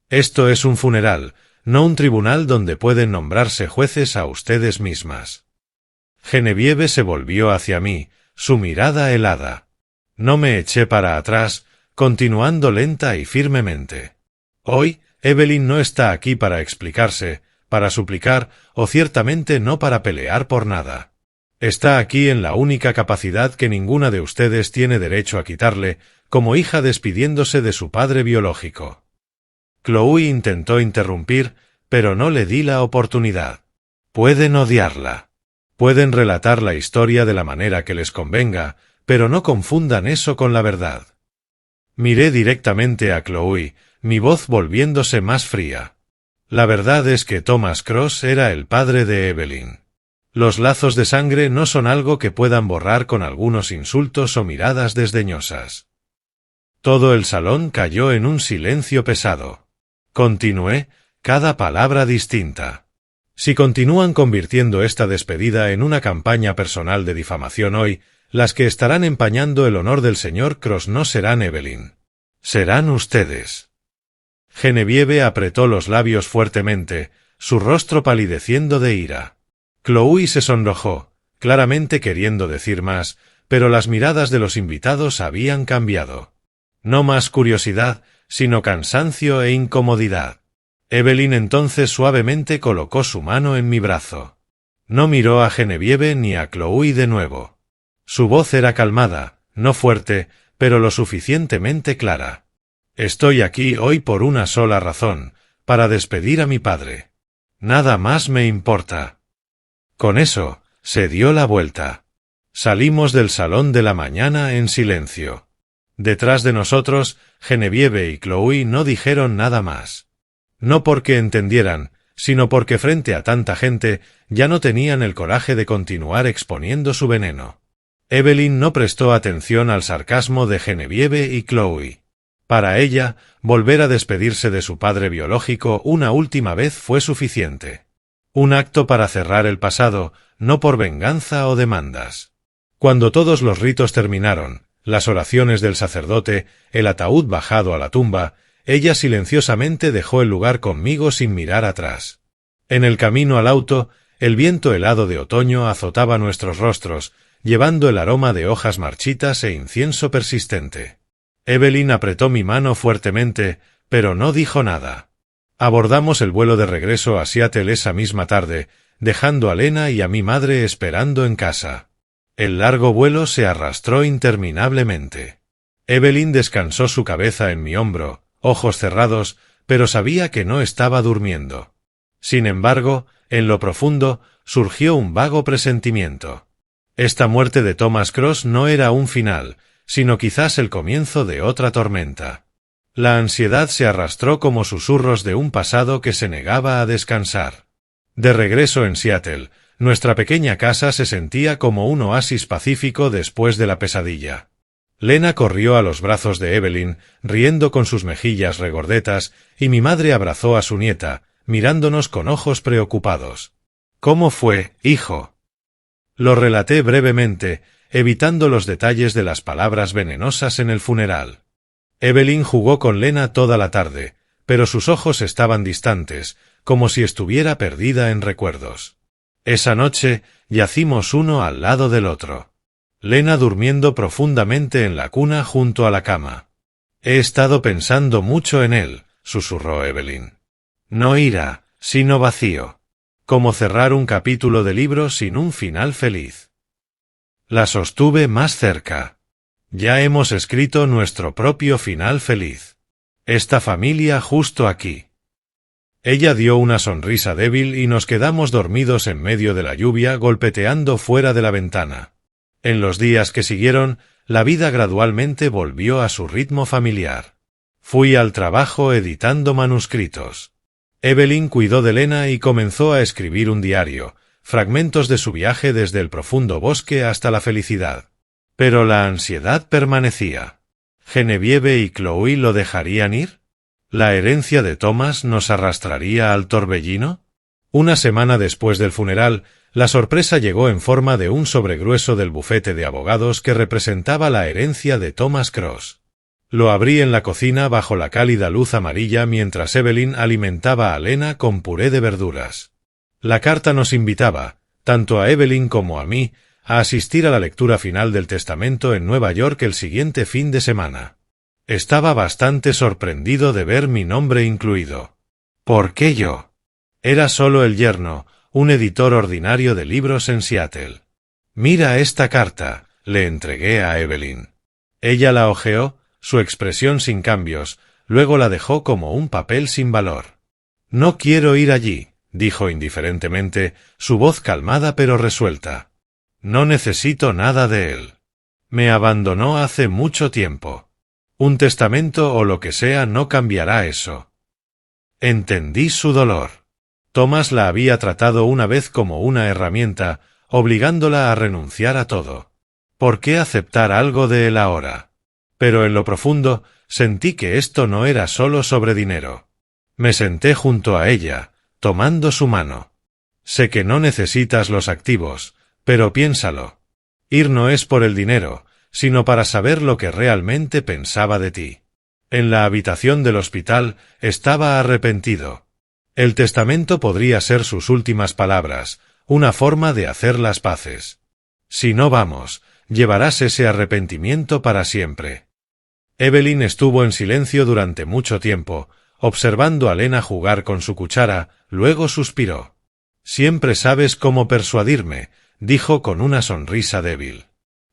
Esto es un funeral, no un tribunal donde pueden nombrarse jueces a ustedes mismas. Genevieve se volvió hacia mí, su mirada helada. No me eché para atrás, continuando lenta y firmemente. Hoy, Evelyn no está aquí para explicarse, para suplicar, o ciertamente no para pelear por nada. Está aquí en la única capacidad que ninguna de ustedes tiene derecho a quitarle, como hija despidiéndose de su padre biológico. Chloe intentó interrumpir, pero no le di la oportunidad. Pueden odiarla. Pueden relatar la historia de la manera que les convenga, pero no confundan eso con la verdad. Miré directamente a Chloe, mi voz volviéndose más fría. La verdad es que Thomas Cross era el padre de Evelyn. Los lazos de sangre no son algo que puedan borrar con algunos insultos o miradas desdeñosas. Todo el salón cayó en un silencio pesado. Continué, cada palabra distinta. Si continúan convirtiendo esta despedida en una campaña personal de difamación hoy, las que estarán empañando el honor del señor Cross no serán Evelyn. Serán ustedes. Genevieve apretó los labios fuertemente, su rostro palideciendo de ira. Chloe se sonrojó, claramente queriendo decir más, pero las miradas de los invitados habían cambiado. No más curiosidad, sino cansancio e incomodidad. Evelyn entonces suavemente colocó su mano en mi brazo. No miró a Genevieve ni a Chloe de nuevo. Su voz era calmada, no fuerte, pero lo suficientemente clara. Estoy aquí hoy por una sola razón, para despedir a mi padre. Nada más me importa. Con eso, se dio la vuelta. Salimos del salón de la mañana en silencio. Detrás de nosotros, Genevieve y Chloe no dijeron nada más. No porque entendieran, sino porque frente a tanta gente ya no tenían el coraje de continuar exponiendo su veneno. Evelyn no prestó atención al sarcasmo de Genevieve y Chloe. Para ella, volver a despedirse de su padre biológico una última vez fue suficiente. Un acto para cerrar el pasado, no por venganza o demandas. Cuando todos los ritos terminaron, las oraciones del sacerdote, el ataúd bajado a la tumba, ella silenciosamente dejó el lugar conmigo sin mirar atrás. En el camino al auto, el viento helado de otoño azotaba nuestros rostros, llevando el aroma de hojas marchitas e incienso persistente. Evelyn apretó mi mano fuertemente, pero no dijo nada. Abordamos el vuelo de regreso a Seattle esa misma tarde, dejando a Lena y a mi madre esperando en casa. El largo vuelo se arrastró interminablemente. Evelyn descansó su cabeza en mi hombro, ojos cerrados, pero sabía que no estaba durmiendo. Sin embargo, en lo profundo, surgió un vago presentimiento. Esta muerte de Thomas Cross no era un final, sino quizás el comienzo de otra tormenta. La ansiedad se arrastró como susurros de un pasado que se negaba a descansar. De regreso en Seattle, nuestra pequeña casa se sentía como un oasis pacífico después de la pesadilla. Lena corrió a los brazos de Evelyn, riendo con sus mejillas regordetas, y mi madre abrazó a su nieta, mirándonos con ojos preocupados. ¿Cómo fue, hijo? Lo relaté brevemente, evitando los detalles de las palabras venenosas en el funeral. Evelyn jugó con Lena toda la tarde, pero sus ojos estaban distantes, como si estuviera perdida en recuerdos. Esa noche yacimos uno al lado del otro. Lena durmiendo profundamente en la cuna junto a la cama. He estado pensando mucho en él, susurró Evelyn. No ira, sino vacío. Como cerrar un capítulo de libro sin un final feliz. La sostuve más cerca. Ya hemos escrito nuestro propio final feliz. Esta familia justo aquí. Ella dio una sonrisa débil y nos quedamos dormidos en medio de la lluvia golpeteando fuera de la ventana. En los días que siguieron, la vida gradualmente volvió a su ritmo familiar. Fui al trabajo editando manuscritos. Evelyn cuidó de Lena y comenzó a escribir un diario, fragmentos de su viaje desde el profundo bosque hasta la felicidad. Pero la ansiedad permanecía. ¿Genevieve y Chloe lo dejarían ir? ¿La herencia de Thomas nos arrastraría al torbellino? Una semana después del funeral, la sorpresa llegó en forma de un sobregrueso del bufete de abogados que representaba la herencia de Thomas Cross. Lo abrí en la cocina bajo la cálida luz amarilla mientras Evelyn alimentaba a Lena con puré de verduras. La carta nos invitaba, tanto a Evelyn como a mí, a asistir a la lectura final del testamento en Nueva York el siguiente fin de semana. Estaba bastante sorprendido de ver mi nombre incluido. ¿Por qué yo? Era solo el yerno, un editor ordinario de libros en Seattle. Mira esta carta, le entregué a Evelyn. Ella la hojeó, su expresión sin cambios, luego la dejó como un papel sin valor. No quiero ir allí, dijo indiferentemente, su voz calmada pero resuelta. No necesito nada de él. Me abandonó hace mucho tiempo. Un testamento o lo que sea no cambiará eso. Entendí su dolor. Thomas la había tratado una vez como una herramienta, obligándola a renunciar a todo. ¿Por qué aceptar algo de él ahora? Pero en lo profundo, sentí que esto no era solo sobre dinero. Me senté junto a ella, tomando su mano. Sé que no necesitas los activos, pero piénsalo. Ir no es por el dinero, sino para saber lo que realmente pensaba de ti. En la habitación del hospital estaba arrepentido. El testamento podría ser sus últimas palabras, una forma de hacer las paces. Si no vamos, llevarás ese arrepentimiento para siempre. Evelyn estuvo en silencio durante mucho tiempo, observando a Lena jugar con su cuchara, luego suspiró. Siempre sabes cómo persuadirme, dijo con una sonrisa débil.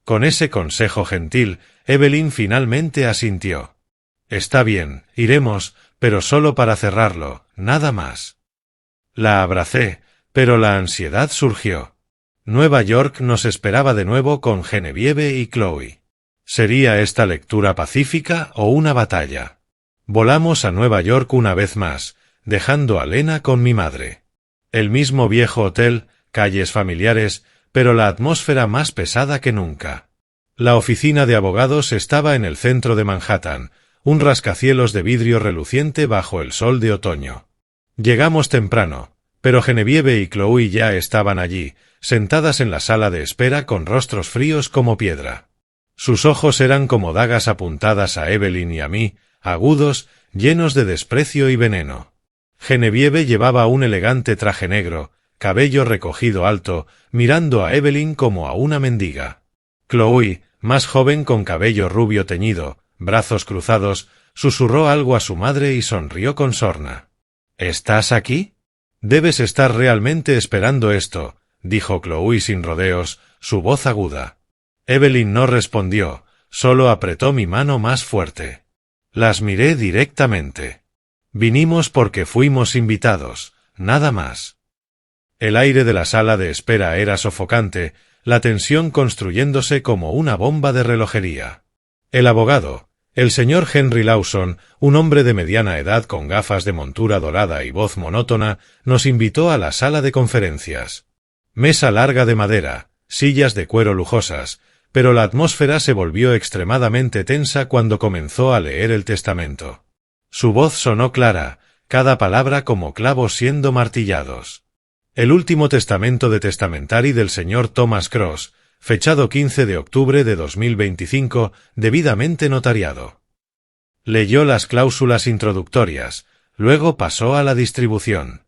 Con ese consejo gentil, Evelyn finalmente asintió. Está bien, iremos, pero solo para cerrarlo, nada más. La abracé, pero la ansiedad surgió. Nueva York nos esperaba de nuevo con Genevieve y Chloe. ¿Sería esta lectura pacífica o una batalla? Volamos a Nueva York una vez más, dejando a Lena con mi madre. El mismo viejo hotel, calles familiares, pero la atmósfera más pesada que nunca. La oficina de abogados estaba en el centro de Manhattan, un rascacielos de vidrio reluciente bajo el sol de otoño. Llegamos temprano, pero Genevieve y Chloe ya estaban allí, sentadas en la sala de espera con rostros fríos como piedra. Sus ojos eran como dagas apuntadas a Evelyn y a mí, agudos, llenos de desprecio y veneno. Genevieve llevaba un elegante traje negro, cabello recogido alto, mirando a Evelyn como a una mendiga. Chloe, más joven con cabello rubio teñido, brazos cruzados, susurró algo a su madre y sonrió con sorna. ¿Estás aquí? Debes estar realmente esperando esto, dijo Chloe sin rodeos, su voz aguda. Evelyn no respondió, solo apretó mi mano más fuerte. Las miré directamente. Vinimos porque fuimos invitados, nada más. El aire de la sala de espera era sofocante, la tensión construyéndose como una bomba de relojería. El abogado, el señor Henry Lawson, un hombre de mediana edad con gafas de montura dorada y voz monótona, nos invitó a la sala de conferencias. Mesa larga de madera, sillas de cuero lujosas, pero la atmósfera se volvió extremadamente tensa cuando comenzó a leer el testamento. Su voz sonó clara, cada palabra como clavos siendo martillados. El último testamento de testamentari del señor Thomas Cross, fechado 15 de octubre de 2025, debidamente notariado. Leyó las cláusulas introductorias, luego pasó a la distribución.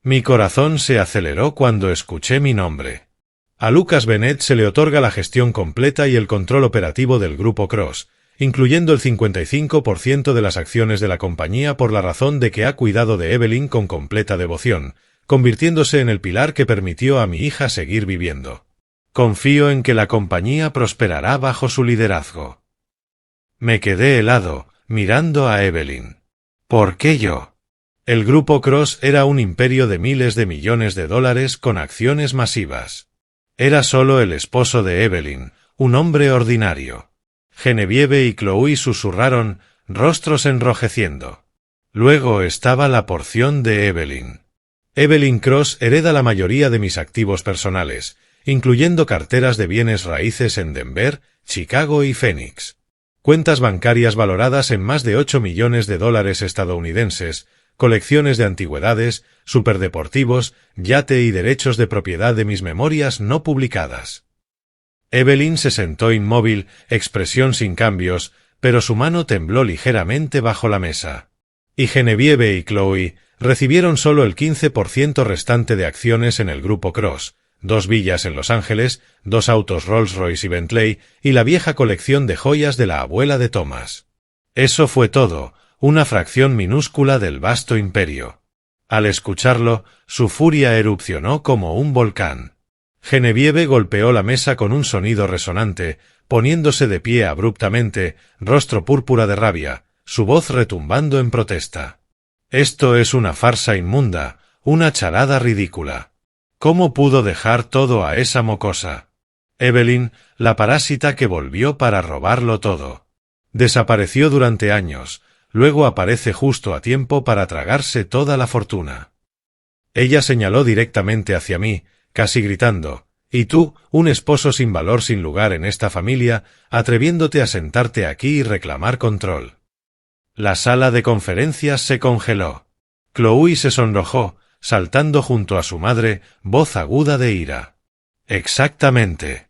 Mi corazón se aceleró cuando escuché mi nombre. A Lucas Bennett se le otorga la gestión completa y el control operativo del Grupo Cross, incluyendo el 55% de las acciones de la compañía por la razón de que ha cuidado de Evelyn con completa devoción, convirtiéndose en el pilar que permitió a mi hija seguir viviendo. Confío en que la compañía prosperará bajo su liderazgo. Me quedé helado, mirando a Evelyn. ¿Por qué yo? El Grupo Cross era un imperio de miles de millones de dólares con acciones masivas. Era solo el esposo de Evelyn, un hombre ordinario. Genevieve y Chloe susurraron, rostros enrojeciendo. Luego estaba la porción de Evelyn. Evelyn Cross hereda la mayoría de mis activos personales, incluyendo carteras de bienes raíces en Denver, Chicago y Phoenix. Cuentas bancarias valoradas en más de 8 millones de dólares estadounidenses, colecciones de antigüedades, superdeportivos, yate y derechos de propiedad de mis memorias no publicadas. Evelyn se sentó inmóvil, expresión sin cambios, pero su mano tembló ligeramente bajo la mesa. Y Genevieve y Chloe recibieron solo el 15% restante de acciones en el Grupo Cross, 2 villas en Los Ángeles, 2 autos Rolls-Royce y Bentley, y la vieja colección de joyas de la abuela de Thomas. Eso fue todo, una fracción minúscula del vasto imperio. Al escucharlo, su furia erupcionó como un volcán. Genevieve golpeó la mesa con un sonido resonante, poniéndose de pie abruptamente, rostro púrpura de rabia, su voz retumbando en protesta. Esto es una farsa inmunda, una charada ridícula. ¿Cómo pudo dejar todo a esa mocosa? Evelyn, la parásita que volvió para robarlo todo. Desapareció durante años, luego aparece justo a tiempo para tragarse toda la fortuna. Ella señaló directamente hacia mí, casi gritando, «¿Y tú, un esposo sin valor sin lugar en esta familia, atreviéndote a sentarte aquí y reclamar control?» La sala de conferencias se congeló. Chloe se sonrojó, saltando junto a su madre, voz aguda de ira. «Exactamente.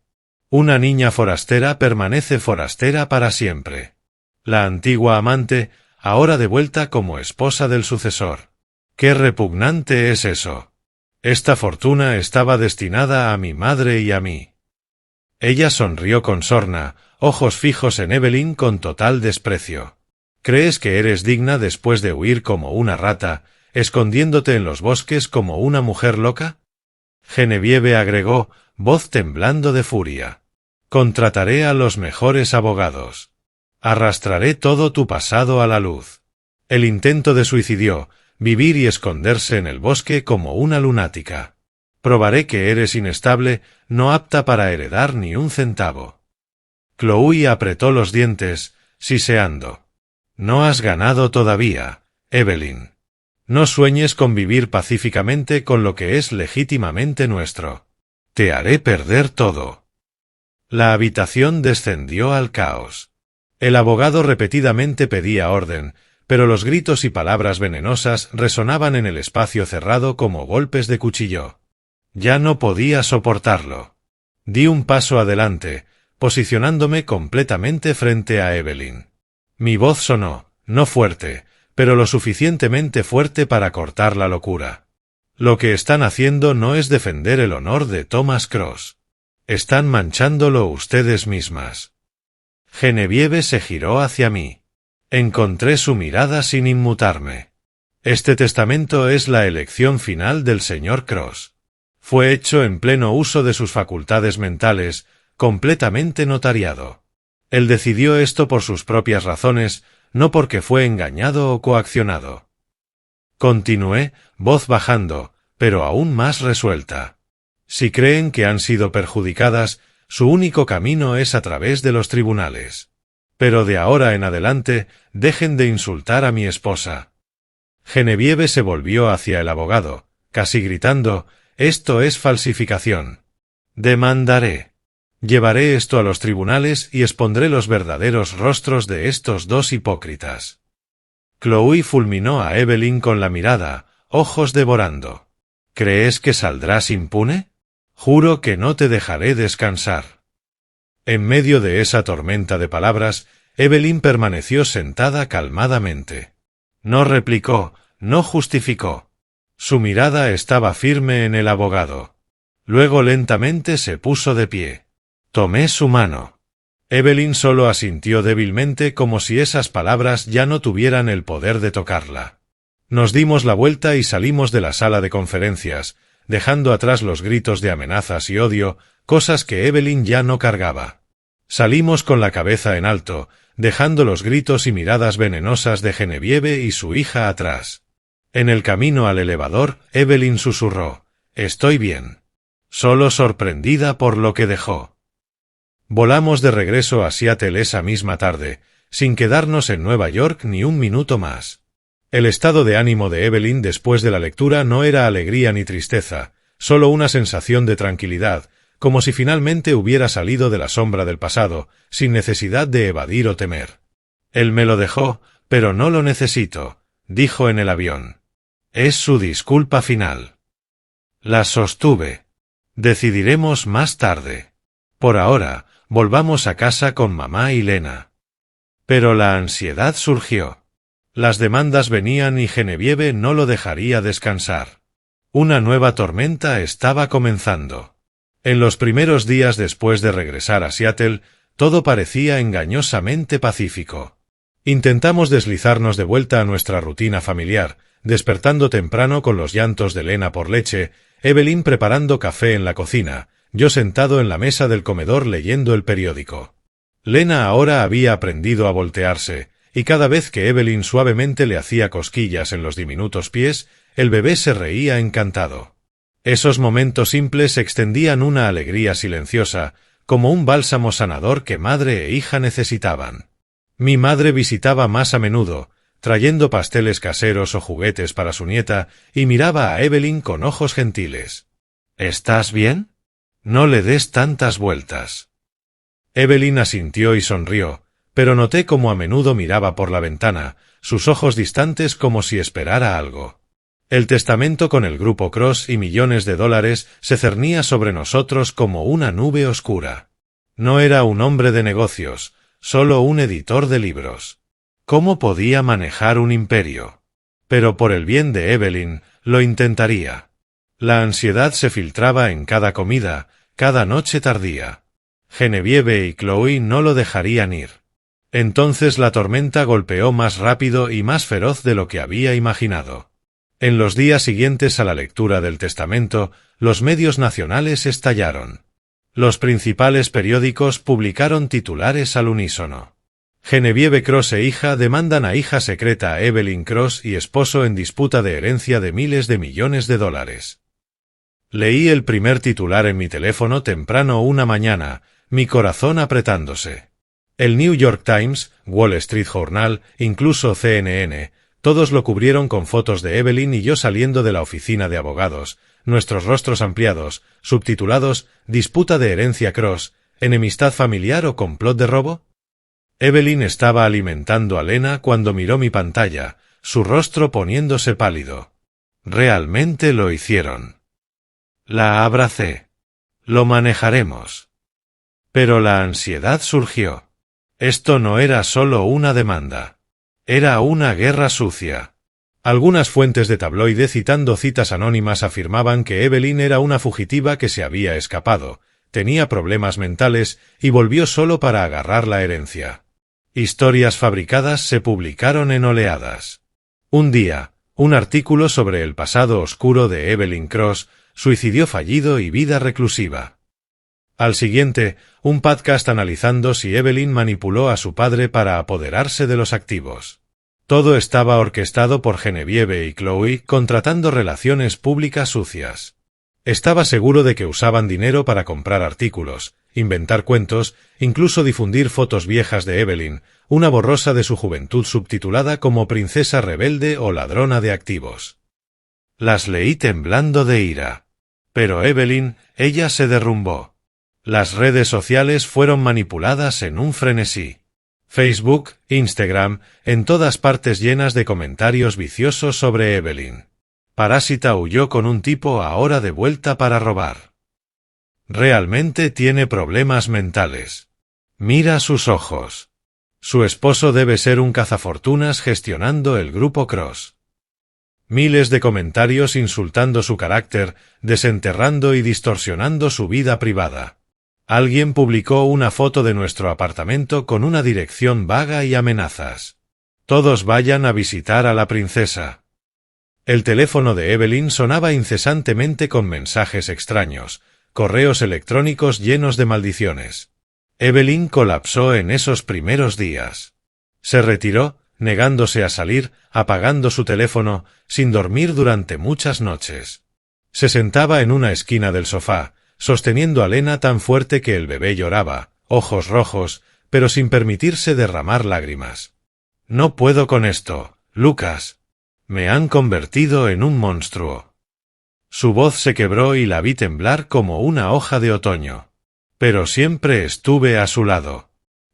Una niña forastera permanece forastera para siempre. La antigua amante, ahora de vuelta como esposa del sucesor. ¡Qué repugnante es eso! Esta fortuna estaba destinada a mi madre y a mí. Ella sonrió con sorna, ojos fijos en Evelyn con total desprecio. ¿Crees que eres digna después de huir como una rata, escondiéndote en los bosques como una mujer loca? Genevieve agregó, voz temblando de furia. Contrataré a los mejores abogados. Arrastraré todo tu pasado a la luz. El intento de suicidio, vivir y esconderse en el bosque como una lunática. Probaré que eres inestable, no apta para heredar ni un centavo. Chloe apretó los dientes, siseando. No has ganado todavía, Evelyn. No sueñes con vivir pacíficamente con lo que es legítimamente nuestro. Te haré perder todo. La habitación descendió al caos. El abogado repetidamente pedía orden, pero los gritos y palabras venenosas resonaban en el espacio cerrado como golpes de cuchillo. Ya no podía soportarlo. Di un paso adelante, posicionándome completamente frente a Evelyn. Mi voz sonó, no fuerte, pero lo suficientemente fuerte para cortar la locura. Lo que están haciendo no es defender el honor de Thomas Cross. Están manchándolo ustedes mismas. Genevieve se giró hacia mí. Encontré su mirada sin inmutarme. Este testamento es la elección final del señor Cross. Fue hecho en pleno uso de sus facultades mentales, completamente notariado. Él decidió esto por sus propias razones, no porque fue engañado o coaccionado. Continué, voz bajando, pero aún más resuelta. Si creen que han sido perjudicadas, su único camino es a través de los tribunales. Pero de ahora en adelante, dejen de insultar a mi esposa. Genevieve se volvió hacia el abogado, casi gritando, esto es falsificación. Demandaré. Llevaré esto a los tribunales y expondré los verdaderos rostros de estos dos hipócritas. Chloe fulminó a Evelyn con la mirada, ojos devorando. ¿Crees que saldrás impune? Juro que no te dejaré descansar. En medio de esa tormenta de palabras, Evelyn permaneció sentada calmadamente. No replicó, no justificó. Su mirada estaba firme en el abogado. Luego lentamente se puso de pie. Tomé su mano. Evelyn solo asintió débilmente como si esas palabras ya no tuvieran el poder de tocarla. Nos dimos la vuelta y salimos de la sala de conferencias, dejando atrás los gritos de amenazas y odio, cosas que Evelyn ya no cargaba. Salimos con la cabeza en alto, dejando los gritos y miradas venenosas de Genevieve y su hija atrás. En el camino al elevador, Evelyn susurró, «Estoy bien». Solo sorprendida por lo que dejó. Volamos de regreso a Seattle esa misma tarde, sin quedarnos en Nueva York ni un minuto más. El estado de ánimo de Evelyn después de la lectura no era alegría ni tristeza, solo una sensación de tranquilidad, como si finalmente hubiera salido de la sombra del pasado, sin necesidad de evadir o temer. Él me lo dejó, pero no lo necesito, dijo en el avión. Es su disculpa final. La sostuve. Decidiremos más tarde. Por ahora, volvamos a casa con mamá y Lena. Pero la ansiedad surgió. Las demandas venían y Genevieve no lo dejaría descansar. Una nueva tormenta estaba comenzando. En los primeros días después de regresar a Seattle, todo parecía engañosamente pacífico. Intentamos deslizarnos de vuelta a nuestra rutina familiar, despertando temprano con los llantos de Lena por leche, Evelyn preparando café en la cocina, yo sentado en la mesa del comedor leyendo el periódico. Lena ahora había aprendido a voltearse, y cada vez que Evelyn suavemente le hacía cosquillas en los diminutos pies, el bebé se reía encantado. Esos momentos simples extendían una alegría silenciosa, como un bálsamo sanador que madre e hija necesitaban. Mi madre visitaba más a menudo, trayendo pasteles caseros o juguetes para su nieta, y miraba a Evelyn con ojos gentiles. ¿Estás bien? No le des tantas vueltas. Evelyn asintió y sonrió, pero noté cómo a menudo miraba por la ventana, sus ojos distantes como si esperara algo. El testamento con el grupo Cross y millones de dólares se cernía sobre nosotros como una nube oscura. No era un hombre de negocios, solo un editor de libros. ¿Cómo podía manejar un imperio? Pero por el bien de Evelyn, lo intentaría. La ansiedad se filtraba en cada comida, cada noche tardía. Genevieve y Chloe no lo dejarían ir. Entonces la tormenta golpeó más rápido y más feroz de lo que había imaginado. En los días siguientes a la lectura del testamento, los medios nacionales estallaron. Los principales periódicos publicaron titulares al unísono. Genevieve Cross e hija demandan a hija secreta a Evelyn Cross y esposo en disputa de herencia de miles de millones de dólares. Leí el primer titular en mi teléfono temprano una mañana, mi corazón apretándose. El New York Times, Wall Street Journal, incluso CNN, todos lo cubrieron con fotos de Evelyn y yo saliendo de la oficina de abogados, nuestros rostros ampliados, subtitulados «Disputa de herencia Cross, enemistad familiar o complot de robo». Evelyn estaba alimentando a Lena cuando miró mi pantalla, su rostro poniéndose pálido. Realmente lo hicieron. La abracé. Lo manejaremos. Pero la ansiedad surgió. Esto no era solo una demanda. Era una guerra sucia. Algunas fuentes de tabloide citando citas anónimas afirmaban que Evelyn era una fugitiva que se había escapado, tenía problemas mentales y volvió solo para agarrar la herencia. Historias fabricadas se publicaron en oleadas. Un día, un artículo sobre el pasado oscuro de Evelyn Cross, suicidio fallido y vida reclusiva. Al siguiente, un podcast analizando si Evelyn manipuló a su padre para apoderarse de los activos. Todo estaba orquestado por Genevieve y Chloe, contratando relaciones públicas sucias. Estaba seguro de que usaban dinero para comprar artículos, inventar cuentos, incluso difundir fotos viejas de Evelyn, una borrosa de su juventud subtitulada como Princesa Rebelde o Ladrona de Activos. Las leí temblando de ira. Pero Evelyn, ella se derrumbó. Las redes sociales fueron manipuladas en un frenesí. Facebook, Instagram, en todas partes llenas de comentarios viciosos sobre Evelyn. Parásita huyó con un tipo ahora de vuelta para robar. Realmente tiene problemas mentales. Mira sus ojos. Su esposo debe ser un cazafortunas gestionando el grupo Cross. Miles de comentarios insultando su carácter, desenterrando y distorsionando su vida privada. Alguien publicó una foto de nuestro apartamento con una dirección vaga y amenazas. Todos vayan a visitar a la princesa. El teléfono de Evelyn sonaba incesantemente con mensajes extraños, correos electrónicos llenos de maldiciones. Evelyn colapsó en esos primeros días. Se retiró, negándose a salir, apagando su teléfono, sin dormir durante muchas noches. Se sentaba en una esquina del sofá, sosteniendo a Lena tan fuerte que el bebé lloraba, ojos rojos, pero sin permitirse derramar lágrimas. No puedo con esto, Lucas. Me han convertido en un monstruo. Su voz se quebró y la vi temblar como una hoja de otoño. Pero siempre estuve a su lado.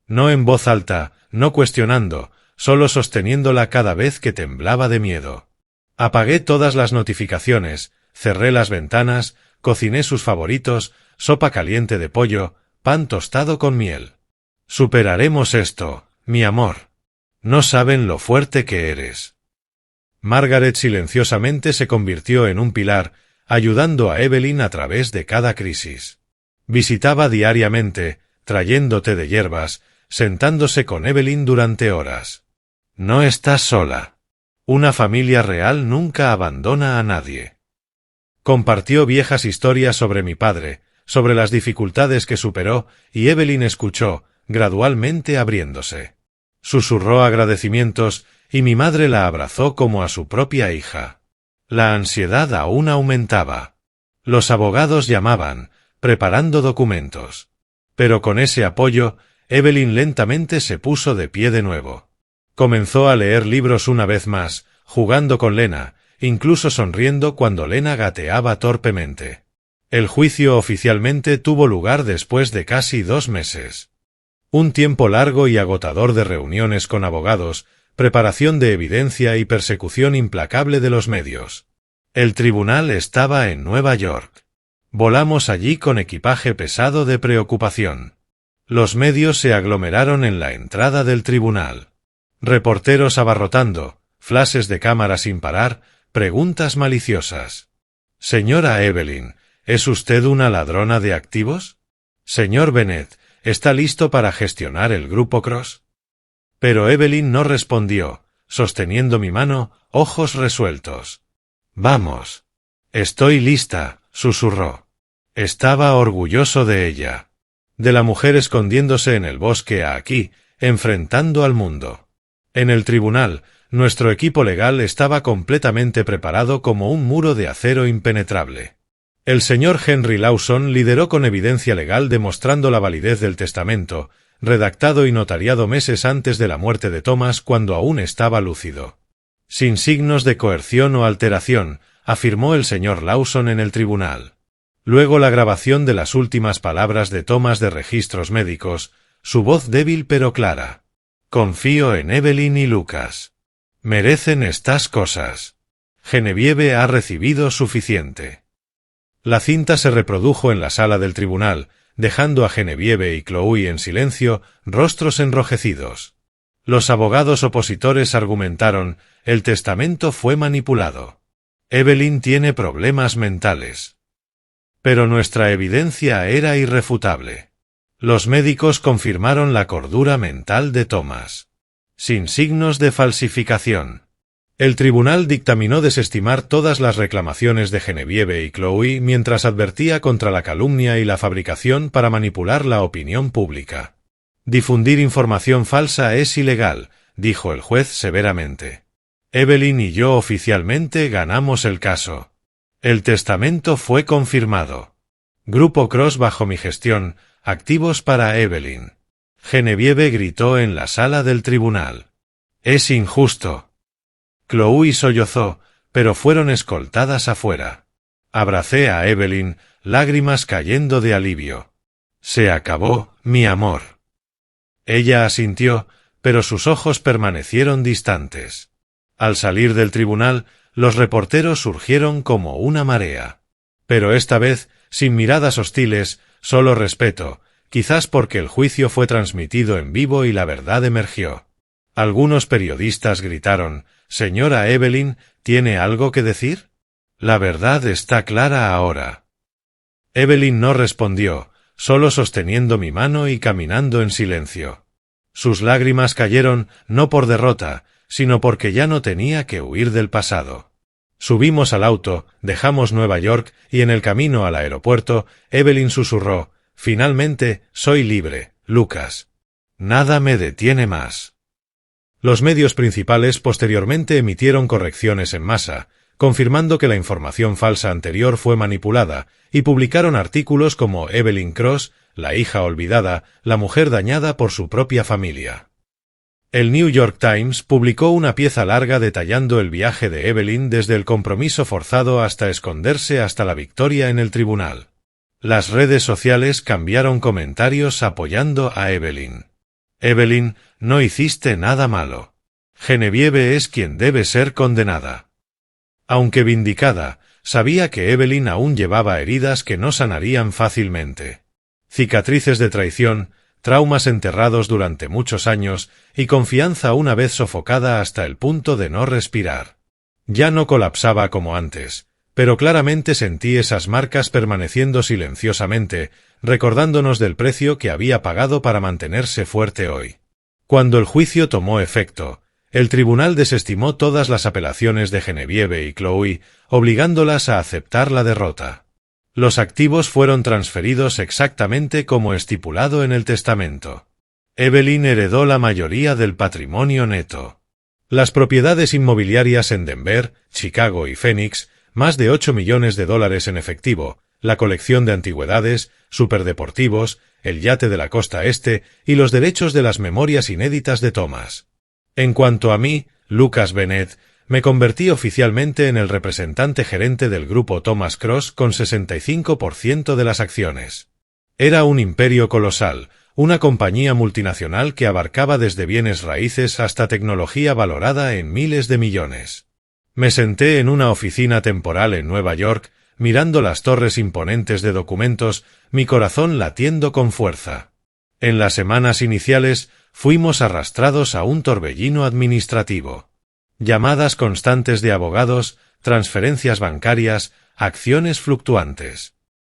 No en voz alta, no cuestionando, solo sosteniéndola cada vez que temblaba de miedo. Apagué todas las notificaciones, cerré las ventanas, cociné sus favoritos, sopa caliente de pollo, pan tostado con miel. Superaremos esto, mi amor. No saben lo fuerte que eres. Margaret silenciosamente se convirtió en un pilar, ayudando a Evelyn a través de cada crisis. Visitaba diariamente, trayendo té de hierbas, sentándose con Evelyn durante horas. No estás sola. Una familia real nunca abandona a nadie. Compartió viejas historias sobre mi padre, sobre las dificultades que superó, y Evelyn escuchó, gradualmente abriéndose. Susurró agradecimientos, y mi madre la abrazó como a su propia hija. La ansiedad aún aumentaba. Los abogados llamaban, preparando documentos. Pero con ese apoyo, Evelyn lentamente se puso de pie de nuevo. Comenzó a leer libros una vez más, jugando con Lena, incluso sonriendo cuando Lena gateaba torpemente. El juicio oficialmente tuvo lugar después de casi 2 meses. Un tiempo largo y agotador de reuniones con abogados, preparación de evidencia y persecución implacable de los medios. El tribunal estaba en Nueva York. Volamos allí con equipaje pesado de preocupación. Los medios se aglomeraron en la entrada del tribunal. Reporteros abarrotando, flashes de cámara sin parar, preguntas maliciosas. Señora Evelyn, ¿es usted una ladrona de activos? Señor Bennett, ¿está listo para gestionar el grupo Cross? Pero Evelyn no respondió, sosteniendo mi mano, ojos resueltos. Vamos. Estoy lista, susurró. Estaba orgulloso de ella. De la mujer escondiéndose en el bosque a aquí, enfrentando al mundo. En el tribunal, nuestro equipo legal estaba completamente preparado como un muro de acero impenetrable. El señor Henry Lawson lideró con evidencia legal demostrando la validez del testamento, redactado y notariado meses antes de la muerte de Thomas cuando aún estaba lúcido. Sin signos de coerción o alteración, afirmó el señor Lawson en el tribunal. Luego la grabación de las últimas palabras de Thomas de registros médicos, su voz débil pero clara. Confío en Evelyn y Lucas. Merecen estas cosas. Genevieve ha recibido suficiente. La cinta se reprodujo en la sala del tribunal, dejando a Genevieve y Chloe en silencio, rostros enrojecidos. Los abogados opositores argumentaron, el testamento fue manipulado. Evelyn tiene problemas mentales. Pero nuestra evidencia era irrefutable. Los médicos confirmaron la cordura mental de Thomas. Sin signos de falsificación. El tribunal dictaminó desestimar todas las reclamaciones de Genevieve y Chloe mientras advertía contra la calumnia y la fabricación para manipular la opinión pública. Difundir información falsa es ilegal, dijo el juez severamente. Evelyn y yo oficialmente ganamos el caso. El testamento fue confirmado. Grupo Cross bajo mi gestión, activos para Evelyn. Genevieve gritó en la sala del tribunal. Es injusto. Chloe sollozó, pero fueron escoltadas afuera. Abracé a Evelyn, lágrimas cayendo de alivio. Se acabó, mi amor. Ella asintió, pero sus ojos permanecieron distantes. Al salir del tribunal, los reporteros surgieron como una marea. Pero esta vez, sin miradas hostiles, solo respeto, quizás porque el juicio fue transmitido en vivo y la verdad emergió. Algunos periodistas gritaron, «Señora Evelyn, ¿tiene algo que decir? La verdad está clara ahora». Evelyn no respondió, solo sosteniendo mi mano y caminando en silencio. Sus lágrimas cayeron, no por derrota, sino porque ya no tenía que huir del pasado. Subimos al auto, dejamos Nueva York y en el camino al aeropuerto, Evelyn susurró, «Finalmente, soy libre, Lucas. Nada me detiene más». Los medios principales posteriormente emitieron correcciones en masa, confirmando que la información falsa anterior fue manipulada, y publicaron artículos como Evelyn Cross, la hija olvidada, la mujer dañada por su propia familia. El New York Times publicó una pieza larga detallando el viaje de Evelyn desde el compromiso forzado hasta esconderse hasta la victoria en el tribunal. Las redes sociales cambiaron comentarios apoyando a Evelyn. Evelyn, no hiciste nada malo. Genevieve es quien debe ser condenada. Aunque vindicada, sabía que Evelyn aún llevaba heridas que no sanarían fácilmente. Cicatrices de traición, traumas enterrados durante muchos años y confianza una vez sofocada hasta el punto de no respirar. Ya no colapsaba como antes, pero claramente sentí esas marcas permaneciendo silenciosamente, recordándonos del precio que había pagado para mantenerse fuerte hoy. Cuando el juicio tomó efecto, el tribunal desestimó todas las apelaciones de Genevieve y Chloe, obligándolas a aceptar la derrota. Los activos fueron transferidos exactamente como estipulado en el testamento. Evelyn heredó la mayoría del patrimonio neto. Las propiedades inmobiliarias en Denver, Chicago y Phoenix, más de $8 millones en efectivo, la colección de antigüedades, superdeportivos, el yate de la costa este y los derechos de las memorias inéditas de Thomas. En cuanto a mí, Lucas Bennett, me convertí oficialmente en el representante gerente del grupo Thomas Cross con 65% de las acciones. Era un imperio colosal, una compañía multinacional que abarcaba desde bienes raíces hasta tecnología valorada en miles de millones. Me senté en una oficina temporal en Nueva York, mirando las torres imponentes de documentos, mi corazón latiendo con fuerza. En las semanas iniciales fuimos arrastrados a un torbellino administrativo. Llamadas constantes de abogados, transferencias bancarias, acciones fluctuantes.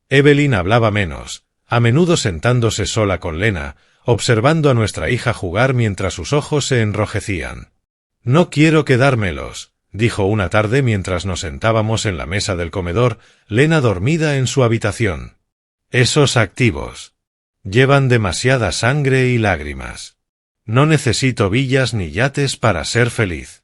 Evelyn hablaba menos, a menudo sentándose sola con Lena, observando a nuestra hija jugar mientras sus ojos se enrojecían. «No quiero quedármelos», dijo una tarde mientras nos sentábamos en la mesa del comedor, Lena dormida en su habitación. «Esos activos llevan demasiada sangre y lágrimas. No necesito villas ni yates para ser feliz».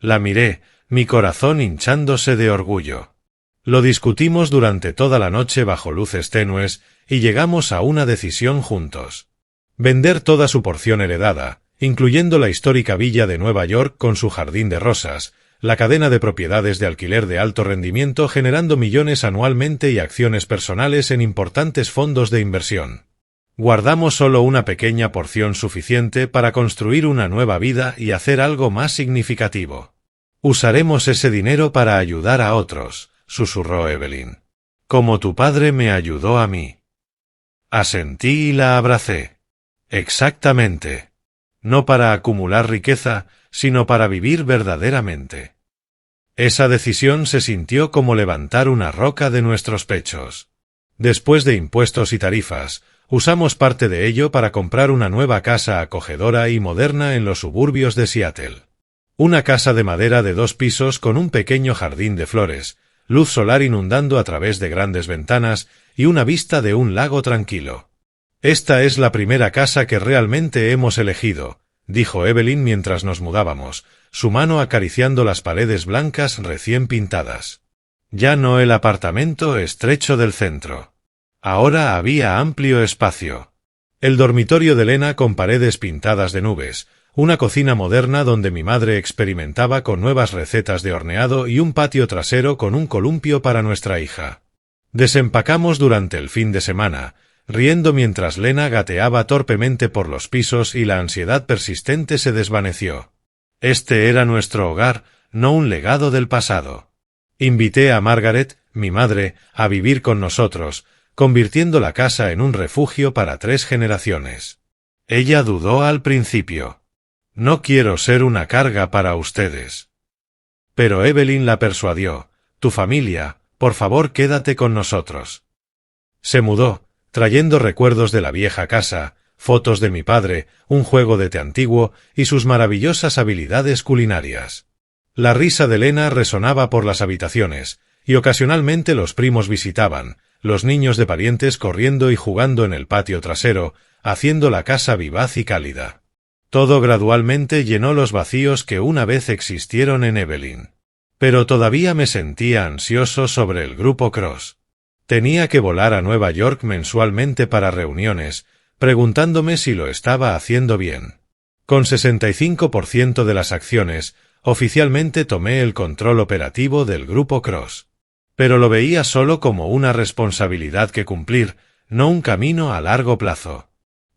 La miré, mi corazón hinchándose de orgullo. Lo discutimos durante toda la noche bajo luces tenues y llegamos a una decisión juntos. Vender toda su porción heredada, incluyendo la histórica villa de Nueva York con su jardín de rosas, la cadena de propiedades de alquiler de alto rendimiento generando millones anualmente y acciones personales en importantes fondos de inversión. Guardamos solo una pequeña porción suficiente para construir una nueva vida y hacer algo más significativo. «Usaremos ese dinero para ayudar a otros», susurró Evelyn. «Como tu padre me ayudó a mí». Asentí y la abracé. «Exactamente. No para acumular riqueza, sino para vivir verdaderamente». Esa decisión se sintió como levantar una roca de nuestros pechos. Después de impuestos y tarifas, usamos parte de ello para comprar una nueva casa acogedora y moderna en los suburbios de Seattle. Una casa de madera de 2 pisos con un pequeño jardín de flores, luz solar inundando a través de grandes ventanas y una vista de un lago tranquilo. «Esta es la primera casa que realmente hemos elegido», dijo Evelyn mientras nos mudábamos, su mano acariciando las paredes blancas recién pintadas. Ya no el apartamento estrecho del centro. Ahora había amplio espacio. El dormitorio de Lena con paredes pintadas de nubes, una cocina moderna donde mi madre experimentaba con nuevas recetas de horneado y un patio trasero con un columpio para nuestra hija. Desempacamos durante el fin de semana, riendo mientras Lena gateaba torpemente por los pisos y la ansiedad persistente se desvaneció. Este era nuestro hogar, no un legado del pasado. Invité a Margaret, mi madre, a vivir con nosotros, convirtiendo la casa en un refugio para 3 generaciones. Ella dudó al principio. «No quiero ser una carga para ustedes». Pero Evelyn la persuadió. «Tu familia, por favor quédate con nosotros». Se mudó, trayendo recuerdos de la vieja casa, fotos de mi padre, un juego de té antiguo y sus maravillosas habilidades culinarias. La risa de Lena resonaba por las habitaciones, y ocasionalmente los primos visitaban, los niños de parientes corriendo y jugando en el patio trasero, haciendo la casa vivaz y cálida. Todo gradualmente llenó los vacíos que una vez existieron en Evelyn. Pero todavía me sentía ansioso sobre el grupo Cross. Tenía que volar a Nueva York mensualmente para reuniones, preguntándome si lo estaba haciendo bien. Con 65% de las acciones, oficialmente tomé el control operativo del grupo Cross. Pero lo veía solo como una responsabilidad que cumplir, no un camino a largo plazo.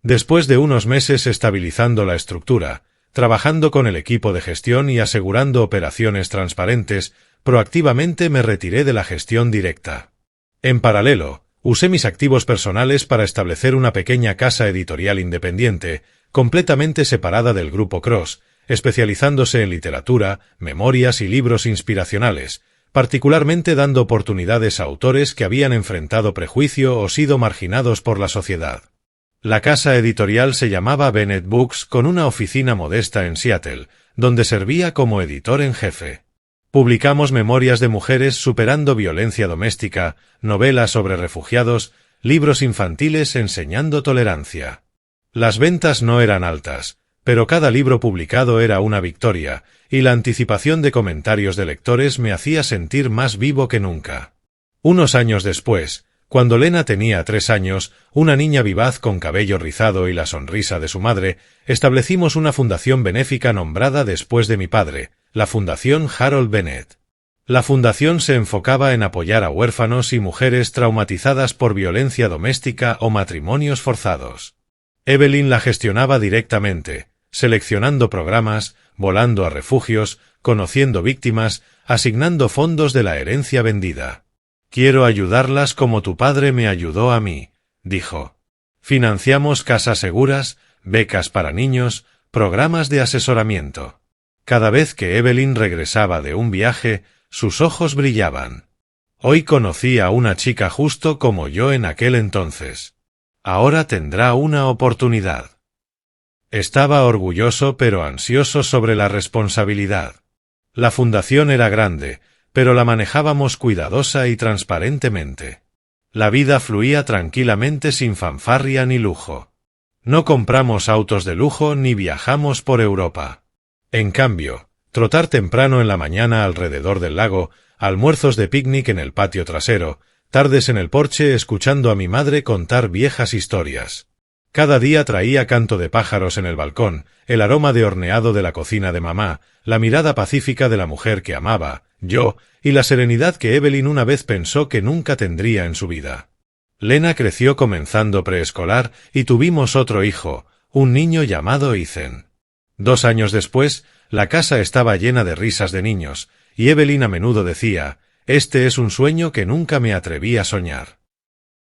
Después de unos meses estabilizando la estructura, trabajando con el equipo de gestión y asegurando operaciones transparentes, proactivamente me retiré de la gestión directa. En paralelo, usé mis activos personales para establecer una pequeña casa editorial independiente, completamente separada del grupo Cross, especializándose en literatura, memorias y libros inspiracionales, particularmente dando oportunidades a autores que habían enfrentado prejuicio o sido marginados por la sociedad. La casa editorial se llamaba Bennett Books con una oficina modesta en Seattle, donde servía como editor en jefe. Publicamos memorias de mujeres superando violencia doméstica, novelas sobre refugiados, libros infantiles enseñando tolerancia. Las ventas no eran altas, pero cada libro publicado era una victoria, y la anticipación de comentarios de lectores me hacía sentir más vivo que nunca. Unos años después, cuando Lena tenía 3 años, una niña vivaz con cabello rizado y la sonrisa de su madre, establecimos una fundación benéfica nombrada después de mi padre, la Fundación Harold Bennett. La fundación se enfocaba en apoyar a huérfanos y mujeres traumatizadas por violencia doméstica o matrimonios forzados. Evelyn la gestionaba directamente, seleccionando programas, volando a refugios, conociendo víctimas, asignando fondos de la herencia vendida. «Quiero ayudarlas como tu padre me ayudó a mí», dijo. Financiamos casas seguras, becas para niños, programas de asesoramiento. Cada vez que Evelyn regresaba de un viaje, sus ojos brillaban. Hoy conocí a una chica justo como yo en aquel entonces. Ahora tendrá una oportunidad. Estaba orgulloso pero ansioso sobre la responsabilidad. La fundación era grande, pero la manejábamos cuidadosa y transparentemente. La vida fluía tranquilamente sin fanfarria ni lujo. No compramos autos de lujo ni viajamos por Europa. En cambio, trotar temprano en la mañana alrededor del lago, almuerzos de picnic en el patio trasero, tardes en el porche escuchando a mi madre contar viejas historias. Cada día traía canto de pájaros en el balcón, el aroma de horneado de la cocina de mamá, la mirada pacífica de la mujer que amaba, yo, y la serenidad que Evelyn una vez pensó que nunca tendría en su vida. Lena creció comenzando preescolar y tuvimos otro hijo, un niño llamado Ethan. 2 años después, la casa estaba llena de risas de niños, y Evelyn a menudo decía, «Este es un sueño que nunca me atreví a soñar».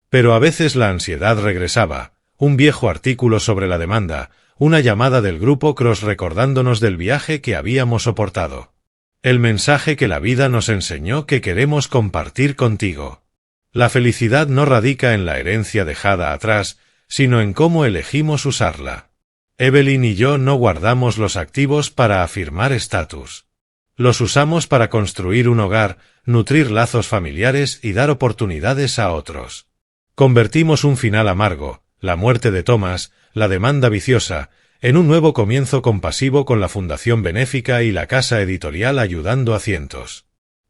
Pero a veces la ansiedad regresaba, un viejo artículo sobre la demanda, una llamada del grupo Cross recordándonos del viaje que habíamos soportado. El mensaje que la vida nos enseñó que queremos compartir contigo. La felicidad no radica en la herencia dejada atrás, sino en cómo elegimos usarla. Evelyn y yo no guardamos los activos para afirmar estatus. Los usamos para construir un hogar, nutrir lazos familiares y dar oportunidades a otros. Convertimos un final amargo, la muerte de Thomas, la demanda viciosa, en un nuevo comienzo compasivo con la fundación benéfica y la casa editorial ayudando a cientos.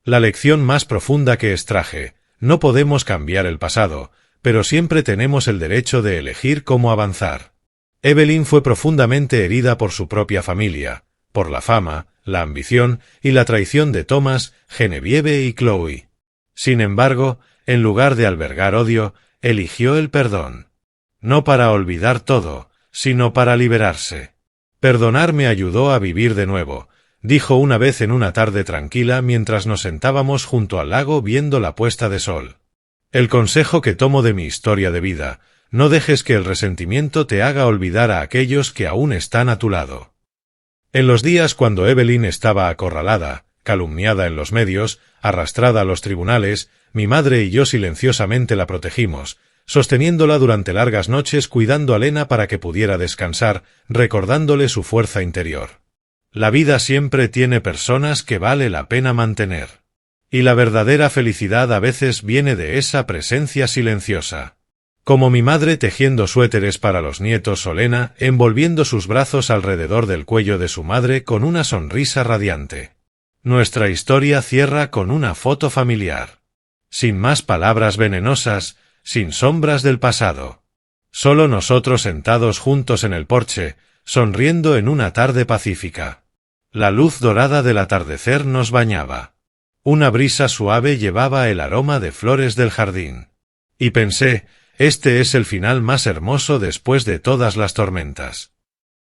La lección más profunda que extraje: no podemos cambiar el pasado, pero siempre tenemos el derecho de elegir cómo avanzar. Evelyn fue profundamente herida por su propia familia, por la fama, la ambición y la traición de Thomas, Genevieve y Chloe. Sin embargo, en lugar de albergar odio, eligió el perdón. No para olvidar todo, sino para liberarse. Perdonar me ayudó a vivir de nuevo, dijo una vez en una tarde tranquila mientras nos sentábamos junto al lago viendo la puesta de sol. El consejo que tomo de mi historia de vida: no dejes que el resentimiento te haga olvidar a aquellos que aún están a tu lado. En los días cuando Evelyn estaba acorralada, calumniada en los medios, arrastrada a los tribunales, mi madre y yo silenciosamente la protegimos, sosteniéndola durante largas noches, cuidando a Lena para que pudiera descansar, recordándole su fuerza interior. La vida siempre tiene personas que vale la pena mantener. Y la verdadera felicidad a veces viene de esa presencia silenciosa. Como mi madre tejiendo suéteres para los nietos o Lena envolviendo sus brazos alrededor del cuello de su madre con una sonrisa radiante. Nuestra historia cierra con una foto familiar. Sin más palabras venenosas, sin sombras del pasado. Solo nosotros sentados juntos en el porche, sonriendo en una tarde pacífica. La luz dorada del atardecer nos bañaba. Una brisa suave llevaba el aroma de flores del jardín. Y pensé, este es el final más hermoso después de todas las tormentas.